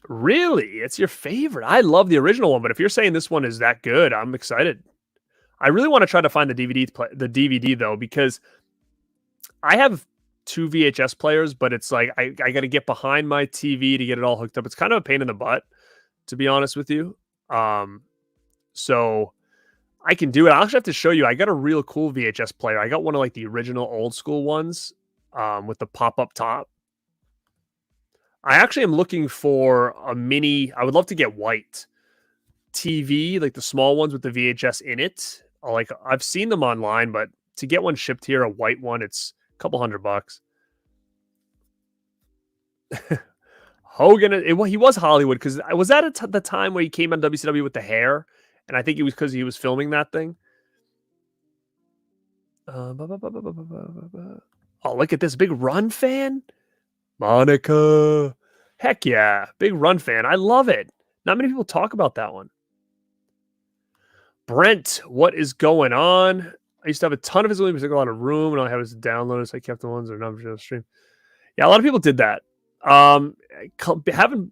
Really? It's your favorite? I love the original one, but if you're saying this one is that good, I'm excited. I really want to try to find the DVD though, because I have 2 VHS players, but it's like I got to get behind my TV to get it all hooked up. It's kind of a pain in the butt, to be honest with you. So I can do it. I'll actually have to show you. I got a real cool VHS player. I got one of like the original old school ones, with the pop-up top. I actually am looking for a mini. I would love to get white TV, like the small ones with the VHS in it. I've seen them online, but to get one shipped here, a white one, it's a couple $100. Hogan, he was Hollywood, because was that the time where he came on WCW with the hair, and I think it was because he was filming that thing. Oh, look at this big Run fan, Monica. Heck yeah, big Run fan. I love it. Not many people talk about that one. Brent, what is going on? I used to have a ton of his movies. I got a lot of room, and all I had was downloads. I kept the ones that are not on the stream. Yeah, a lot of people did that. Having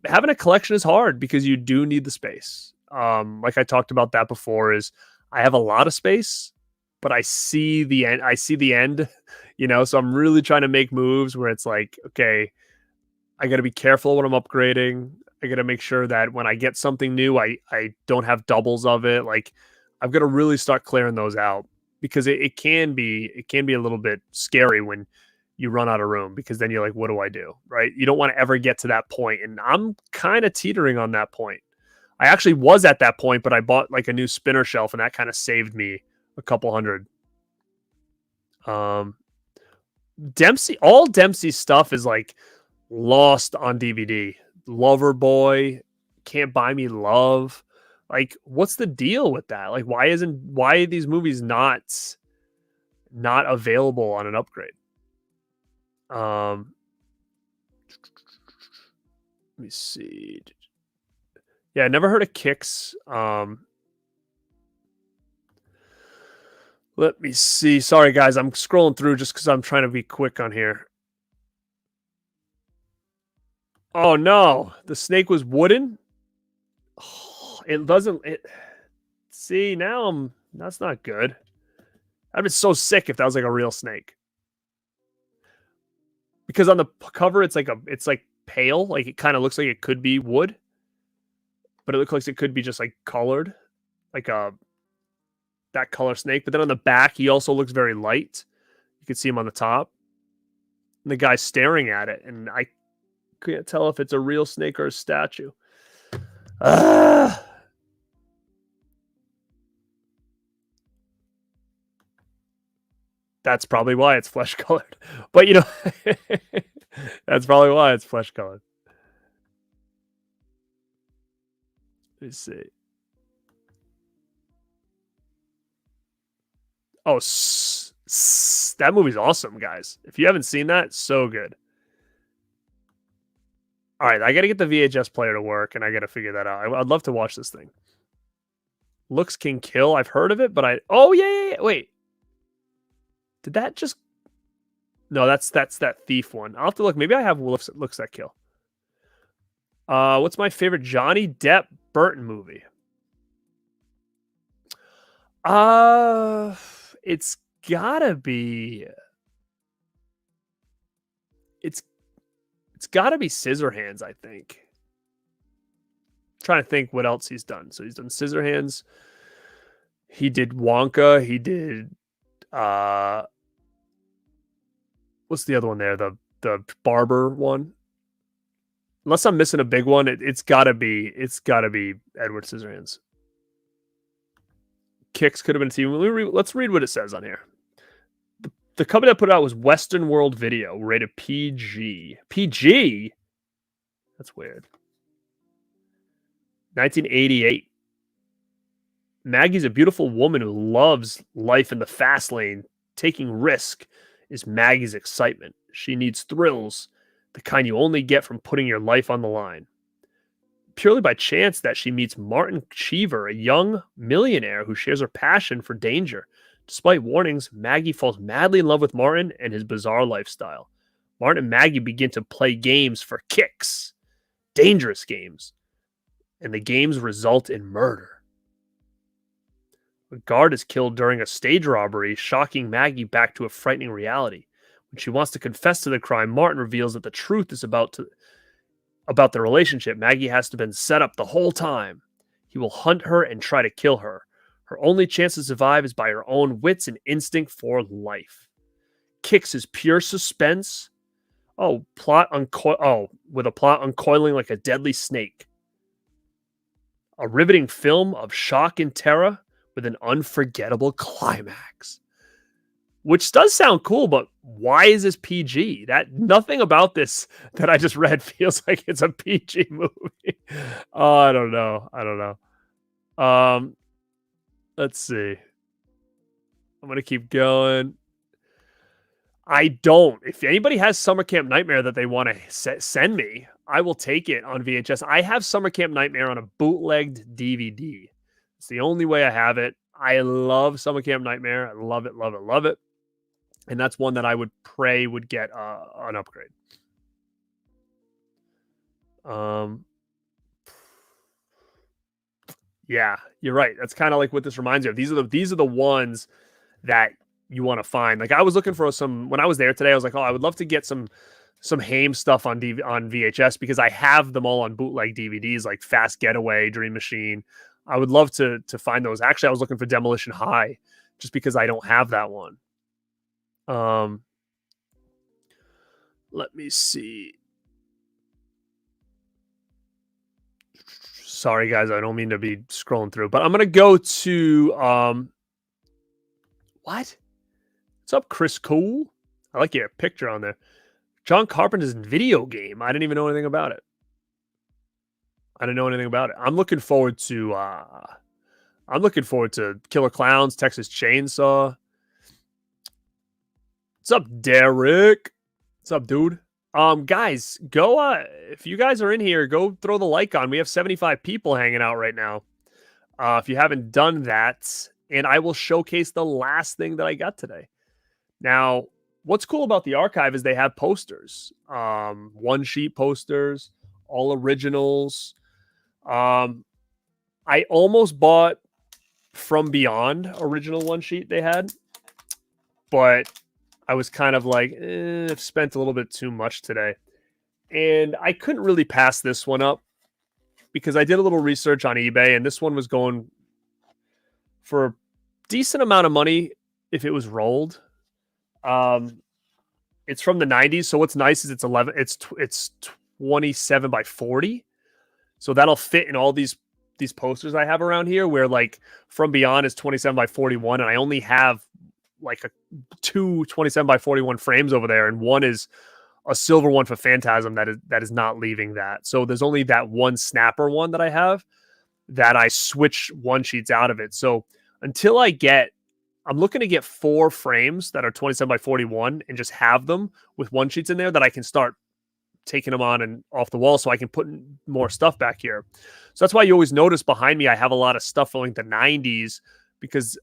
a collection is hard because you do need the space. Like I talked about that before, is I have a lot of space, but I see the end. So I'm really trying to make moves where it's like, okay, I got to be careful when I'm upgrading. I got to make sure that when I get something new, I don't have doubles of it. Like, I've got to really start clearing those out, because it can be a little bit scary when you run out of room, because then you're like, what do I do? Right? You don't want to ever get to that point. And I'm kind of teetering on that point. I actually was at that point, but I bought like a new spinner shelf, and that kind of saved me a couple $100. All Dempsey's stuff is like lost on DVD. Loverboy, Can't Buy Me Love. Like, what's the deal with that? Like, why are these movies not available on an upgrade? Let me see. Yeah, I never heard of Kicks. Let me see. Sorry, guys. I'm scrolling through just because I'm trying to be quick on here. Oh, no. The snake was wooden? Oh, it doesn't... See, now that's not good. I'd be so sick if that was like a real snake. Because on the cover, it's like pale. Like, it kind of looks like it could be wood. But it looks like it could be just like colored. Like that color snake. But then on the back, he also looks very light. You can see him on the top. And the guy's staring at it. And Can't tell if it's a real snake or a statue. That's probably why it's flesh colored. But that's probably why it's flesh colored. Let me see. Oh, that movie's awesome, guys. If you haven't seen that, so good. All right, I got to get the VHS player to work, and I got to figure that out. I'd love to watch this thing. Looks Can Kill. I've heard of it, but oh, yeah. Wait. Did that just... No, that's that thief one. I'll have to look. Maybe I have Looks That Kill. What's my favorite Johnny Depp Burton movie? It's gotta be... It's gotta be Scissorhands, I think. I'm trying to think what else he's done. So he's done Scissorhands. He did Wonka. He did... what's the other one there? The barber one. Unless I'm missing a big one, it's gotta be Edward Scissorhands. Kicks could have been a TV. Let's read what it says on here. The company that put it out was Western World Video, rated PG. PG? That's weird. 1988. Maggie's a beautiful woman who loves life in the fast lane. Taking risk is Maggie's excitement. She needs thrills, the kind you only get from putting your life on the line. Purely by chance that she meets Martin Cheever, a young millionaire who shares her passion for danger. Despite warnings, Maggie falls madly in love with Martin and his bizarre lifestyle. Martin and Maggie begin to play games for kicks, dangerous games, and the games result in murder. A guard is killed during a stage robbery, shocking Maggie back to a frightening reality. When she wants to confess to the crime, Martin reveals that the truth is about the relationship. Maggie has to been set up the whole time. He will hunt her and try to kill her. Her only chance to survive is by her own wits and instinct for life. Kicks is pure suspense. With a plot uncoiling like a deadly snake. A riveting film of shock and terror with an unforgettable climax. Which does sound cool, but why is this PG? That nothing about this that I just read feels like it's a PG movie. Oh, I don't know. Let's see. I'm gonna keep going. I don't. If anybody has Summer Camp Nightmare that they want to send me, I will take it on VHS. I have Summer Camp Nightmare on a bootlegged DVD. It's the only way I have it. I love Summer Camp Nightmare. I love it, love it, love it. And that's one that I would pray would get an upgrade. Yeah, you're right. That's kind of like what this reminds me of. These are the ones that you want to find. Like I was looking for some when I was there today. I was like, oh, I would love to get some Haim stuff on VHS because I have them all on bootleg DVDs, like Fast Getaway, Dream Machine. I would love to find those. Actually, I was looking for Demolition High just because I don't have that one. Let me see. Sorry, guys. I don't mean to be scrolling through, but I'm going to go to, what? What's up, Chris Cole? I like your picture on there. John Carpenter's video game. I didn't even know anything about it. I'm looking forward to Killer Clowns, Texas Chainsaw. What's up, Derek? What's up, dude? Guys, go if you guys are in here, go throw the like on. We have 75 people hanging out right now. If you haven't done that, and I will showcase the last thing that I got today. Now, what's cool about the archive is they have posters. One sheet posters, all originals. I almost bought From Beyond original one sheet they had, but I was kind of like, I've spent a little bit too much today. And I couldn't really pass this one up because I did a little research on eBay and this one was going for a decent amount of money if it was rolled. It's from the 90s. So what's nice is it's 27 by 40. So that'll fit in all these posters I have around here, where like From Beyond is 27 by 41, and I only have like two 27 by 41 frames over there, and one is a silver one for Phantasm that is not leaving that. So there's only that one snapper one that I have that I switch one sheets out of it. So until I'm looking to get 4 frames that are 27 by 41 and just have them with one sheets in there that I can start taking them on and off the wall so I can put more stuff back here. So that's why you always notice behind me I have a lot of stuff from like the 90s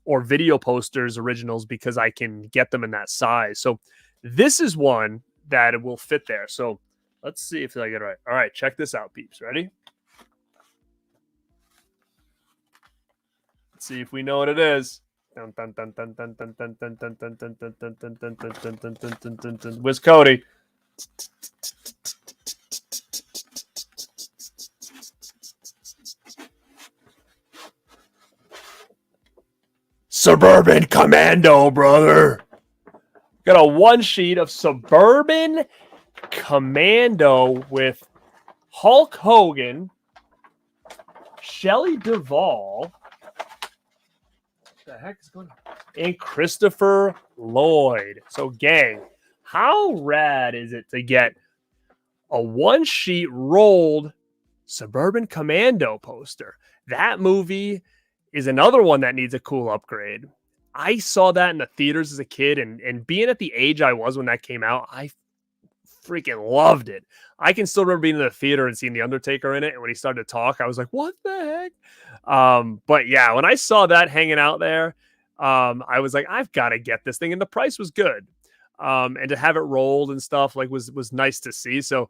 or video posters originals, because I can get them in that size. So this is one that will fit there. So let's see if I get it right. All right, check this out, peeps. Ready? Let's see if we know what it is. Where's Cody? Suburban Commando, brother. Got a one sheet of Suburban Commando with Hulk Hogan, Shelley Duvall, what the heck is going on? And Christopher Lloyd. So, gang, how rad is it to get a one sheet rolled Suburban Commando poster? That movie is another one that needs a cool upgrade. I saw that in the theaters as a kid, and being at the age I was when that came out, I freaking loved it. I can still remember being in the theater and seeing The Undertaker in it, and when he started to talk, I was like, what the heck? But yeah, when I saw that hanging out there, I was like, I've got to get this thing, and the price was good. And to have it rolled and stuff like was nice to see. So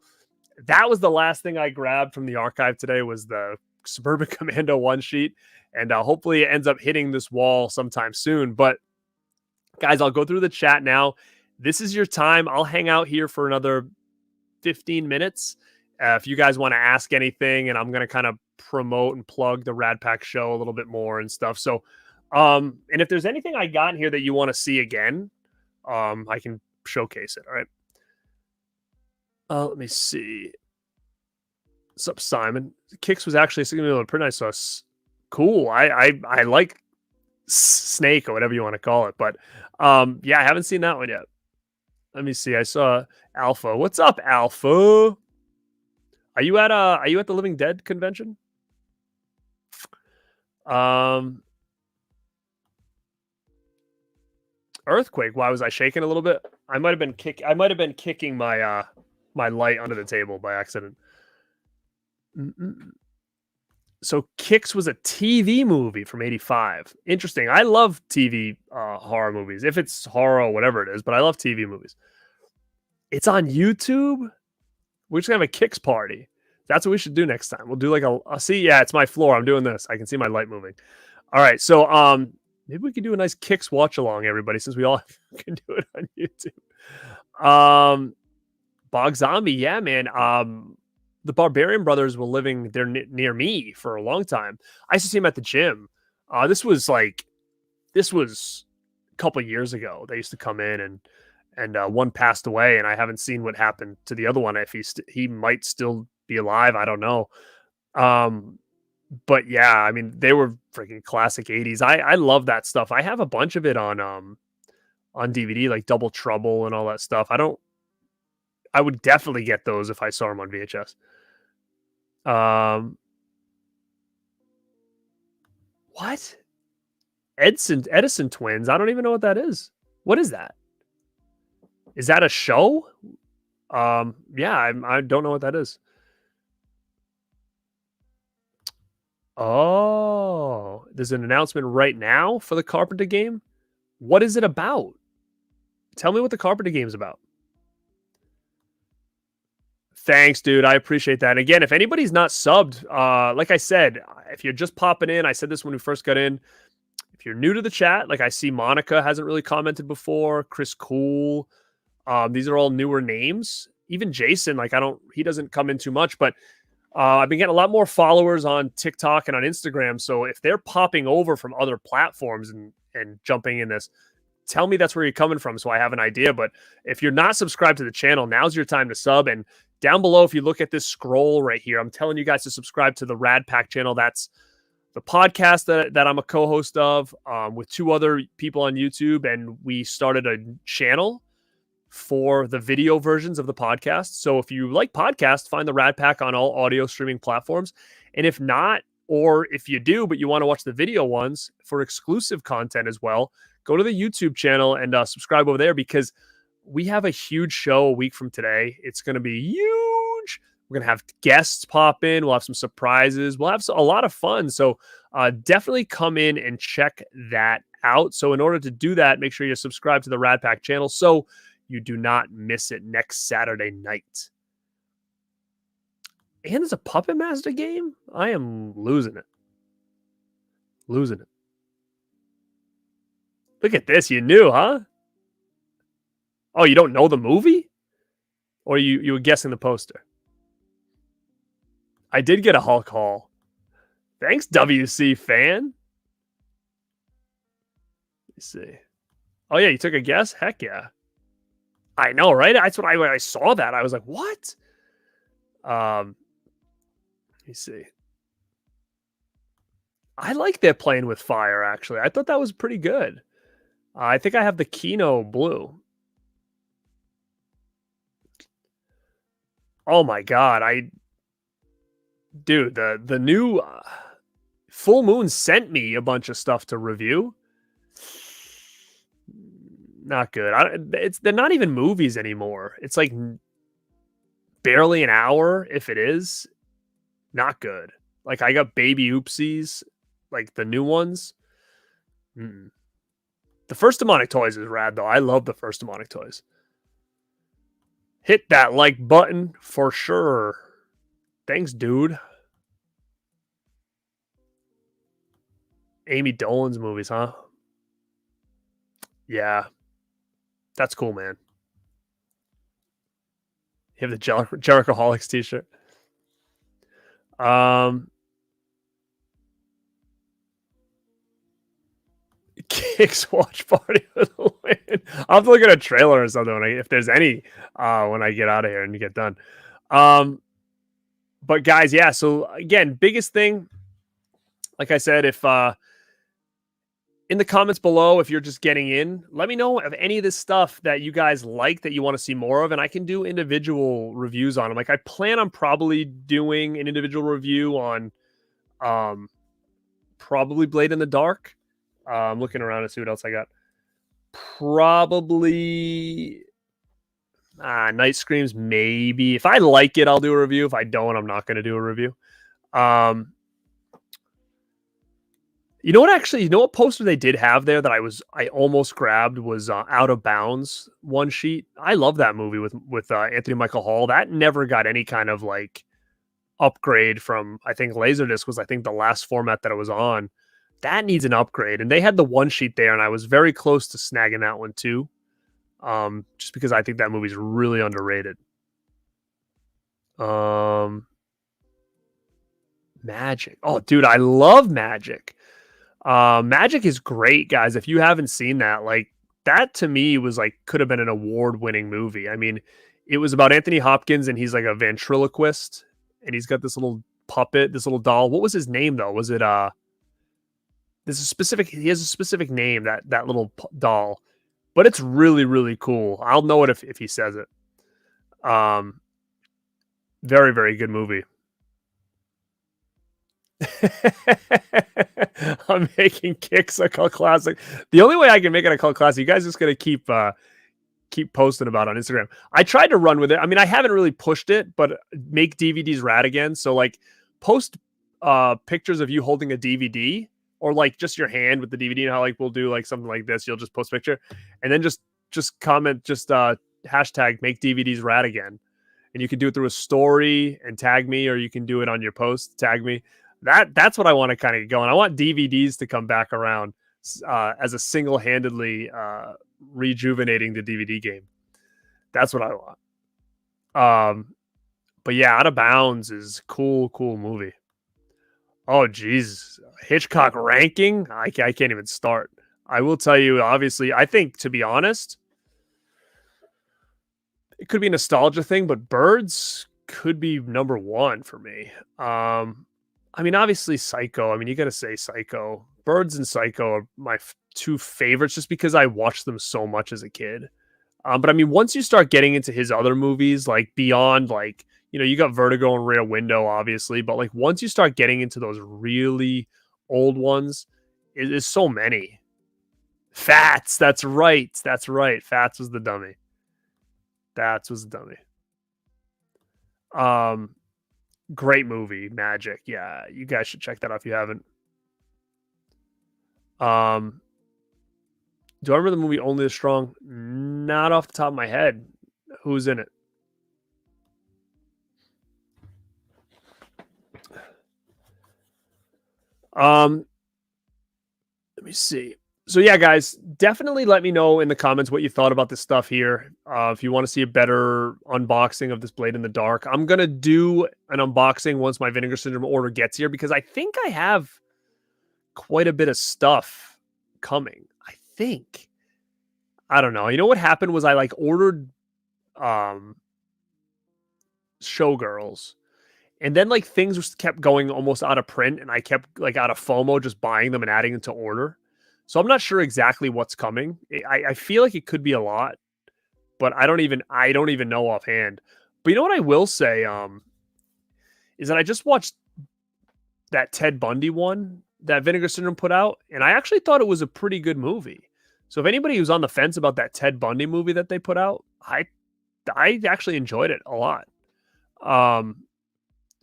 that was the last thing I grabbed from the archive today, was the Suburban Commando one sheet. And hopefully it ends up hitting this wall sometime soon. But guys, I'll go through the chat now. This is your time. I'll hang out here for another 15 minutes. If you guys want to ask anything, and I'm going to kind of promote and plug the Radpack show a little bit more and stuff. So, and if there's anything I got in here that you want to see again, I can showcase it. All right. Let me see. What's up, Simon? Kicks was actually pretty nice. So cool. I like Snake or whatever you want to call it. But yeah, I haven't seen that one yet. Let me see. I saw Alpha. What's up, Alpha? Are you at the Living Dead convention? Earthquake. Why was I shaking a little bit? I might have been kicking my my light under the table by accident. So Kicks was a TV movie from '85. Interesting. I love TV horror movies, if it's horror or whatever it is, but I love TV movies. It's on YouTube. We're just gonna have a Kicks party. That's what we should do next time. We'll do like a see. Yeah, it's my floor. I'm doing this. I can see my light moving. All right. So maybe we could do a nice Kicks watch along, everybody, since we all can do it on YouTube. Bog Zombie. Yeah, man. The Barbarian Brothers were living there near me for a long time. I used to see them at the gym. This was a couple years ago. They used to come in, and one passed away, and I haven't seen what happened to the other one. If he might still be alive, I don't know. But yeah, I mean, they were freaking classic 80s. I love that stuff. I have a bunch of it on DVD, like Double Trouble and all that stuff. I would definitely get those if I saw them on VHS. What? Edison twins? I don't even know what that is. What is that? Is that a show? Yeah, I don't know what that is. Oh, there's an announcement right now for the Carpenter game. What is it about? Tell me what the Carpenter game is about. Thanks, dude. I appreciate that. And again, if anybody's not subbed, like I said, if you're just popping in, I said this when we first got in. If you're new to the chat, like I see Monica hasn't really commented before. Chris Cool. These are all newer names. Even Jason, he doesn't come in too much, but I've been getting a lot more followers on TikTok and on Instagram. So if they're popping over from other platforms and jumping in this, tell me that's where you're coming from so I have an idea. But if you're not subscribed to the channel, now's your time to sub and Down below, if you look at this scroll right here, I'm telling you guys to subscribe to the Radpack channel. That's the podcast that I'm a co-host of with 2 other people on YouTube, and we started a channel for the video versions of the podcast. So if you like podcasts, find the Radpack on all audio streaming platforms. And if not, or if you do, but you want to watch the video ones for exclusive content as well, go to the YouTube channel and subscribe over there, because we have a huge show a week from today. It's going to be huge. We're going to have guests pop in. We'll have some surprises. We'll have a lot of fun. So definitely come in and check that out. So in order to do that, make sure you subscribe to the Radpack channel so you do not miss it next Saturday night. And there's a Puppet Master game? I am losing it. Losing it. Look at this. You knew, huh? Oh, you don't know the movie? Or you were guessing the poster? I did get a Hulk haul. Thanks, WC fan. Let's see. Oh, yeah, you took a guess? Heck yeah. I know, right? That's what when I saw that. I was like, what? Let me see. I like they're playing with fire, actually. I thought that was pretty good. I think I have the Kino blue. Oh my god, dude, the new Full Moon sent me a bunch of stuff to review. Not good. They're not even movies anymore. It's like barely an hour, if it is. Not good. Like, I got Baby Oopsies, like the new ones. The first Demonic Toys is rad, though. I love the first Demonic Toys. Hit that like button for sure. Thanks, dude. Amy Dolan's movies, huh? Yeah. That's cool, man. You have the Jerichoholics t-shirt. Kicks watch party for the win. I'll have to look at a trailer or something if there's any when I get out of here and get done. But guys, yeah. So again, biggest thing, like I said, if in the comments below, if you're just getting in, let me know of any of this stuff that you guys like that you want to see more of, and I can do individual reviews on them. Like, I plan on probably doing an individual review on probably Blade in the Dark. I'm looking around to see what else I got. Probably Night Screams, maybe. If I like it, I'll do a review. If I don't, I'm not going to do a review. You know what poster they did have there that I almost grabbed was Out of Bounds one sheet. I love that movie with Anthony Michael Hall. That never got any kind of like upgrade from, I think Laserdisc was, I think, the last format that it was on. That needs an upgrade. And they had the one sheet there, and I was very close to snagging that one too. Just because I think that movie's really underrated. Magic. Oh, dude, I love Magic. Magic is great, guys. If you haven't seen that, like, that to me was like, could have been an award-winning movie. I mean, it was about Anthony Hopkins, and he's like a ventriloquist, and he's got this little puppet, this little doll. What was his name though? Was it he has a specific name, that little doll, but it's really, really cool. I'll know it if he says it. Very, very good movie. I'm making Kicks a cult classic. The only way I can make it a cult classic, you guys just gotta keep posting about it on Instagram. I tried to run with it. I mean, I haven't really pushed it, but make DVDs rad again. So like, post pictures of you holding a DVD, or like just your hand with the DVD. You know how like we'll do like something like this. You'll just post a picture, and then just comment, hashtag make DVDs rad again. And you can do it through a story and tag me, or you can do it on your post, tag me. That's what I want to kind of get going. I want DVDs to come back around as a single-handedly rejuvenating the DVD game. That's what I want. But yeah, Out of Bounds is cool movie. Oh, geez. Hitchcock ranking? I can't even start. I will tell you, obviously, I think, to be honest, it could be a nostalgia thing, but Birds could be number one for me. I mean, obviously Psycho. I mean, you got to say Psycho. Birds and Psycho are my two favorites just because I watched them so much as a kid. But I mean, once you start getting into his other movies, like beyond, like, you got Vertigo and Rear Window, obviously, but like once you start getting into those really old ones, there's so many. Fats, that's right. That's right. Fats was the dummy. That was the dummy. Great movie, Magic. Yeah, you guys should check that out if you haven't. Do I remember the movie Only the Strong? Not off the top of my head. Who's in it? Let me see. So yeah, guys, definitely let me know in the comments what you thought about this stuff here. If you want to see a better unboxing of this Blade in the Dark, I'm gonna do an unboxing once my Vinegar Syndrome order gets here because I think I have quite a bit of stuff coming. I think. I don't know. You know what happened was I like ordered Showgirls. And then like things just kept going almost out of print and I kept like out of FOMO just buying them and adding them to order. So I'm not sure exactly what's coming. I feel like it could be a lot, but I don't even know offhand. But you know what I will say is that I just watched that Ted Bundy one that Vinegar Syndrome put out, and I actually thought it was a pretty good movie. So if anybody who's on the fence about that Ted Bundy movie that they put out, I actually enjoyed it a lot.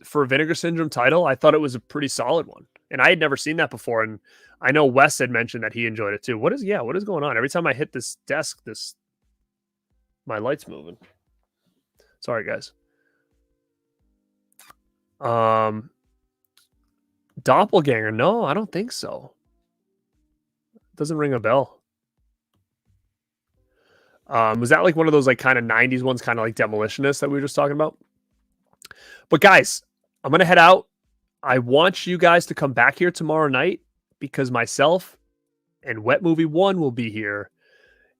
For a Vinegar Syndrome title, I thought it was a pretty solid one. And I had never seen that before. And I know Wes had mentioned that he enjoyed it too. What is going on? Every time I hit this desk, my light's moving. Sorry, guys. Doppelganger. No, I don't think so. Doesn't ring a bell. Was that like one of those like kind of 90s ones, kind of like Demolitionist that we were just talking about? But guys, I'm going to head out. I want you guys to come back here tomorrow night because myself and Wet Movie 1 will be here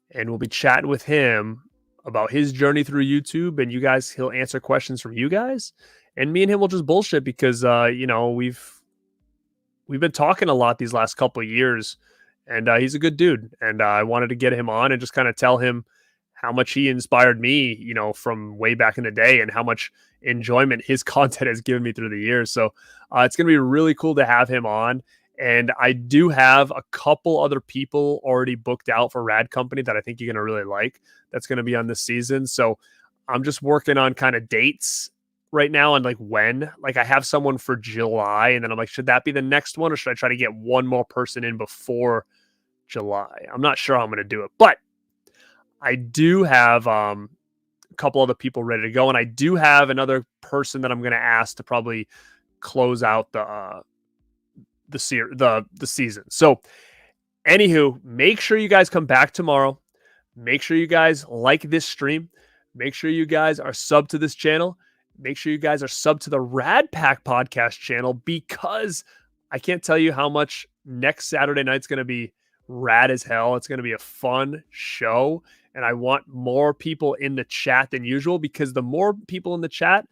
and we'll be chatting with him about his journey through YouTube, and he'll answer questions from you guys, and me and him will just bullshit because we've been talking a lot these last couple of years, and he's a good dude, and I wanted to get him on and just kind of tell him how much he inspired me, from way back in the day, and how much enjoyment his content has given me through the years. So it's going to be really cool to have him on. And I do have a couple other people already booked out for Rad Company that I think you're going to really like. That's going to be on this season. So I'm just working on kind of dates right now and like when. Like I have someone for July, and then I'm like, should that be the next one, or should I try to get one more person in before July? I'm not sure how I'm going to do it, but I do have a couple other people ready to go, and I do have another person that I'm going to ask to probably close out the season. So anywho, make sure you guys come back tomorrow. Make sure you guys like this stream. Make sure you guys are sub to this channel. Make sure you guys are sub to the Radpack podcast channel, because I can't tell you how much next Saturday night's going to be rad as hell. It's going to be a fun show, and I want more people in the chat than usual, because the more people in the chat,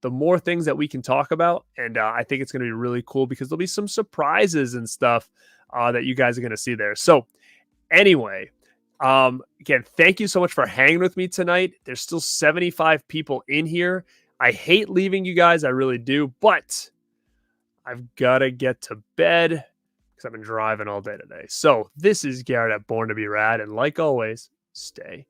the more things that we can talk about. And I think it's going to be really cool because there'll be some surprises and stuff that you guys are going to see there. So anyway, again, thank you so much for hanging with me tonight. There's still 75 people in here. I hate leaving you guys. I really do. But I've got to get to bed because I've been driving all day today. So this is Garrett at Born to Be Rad. And like always, stay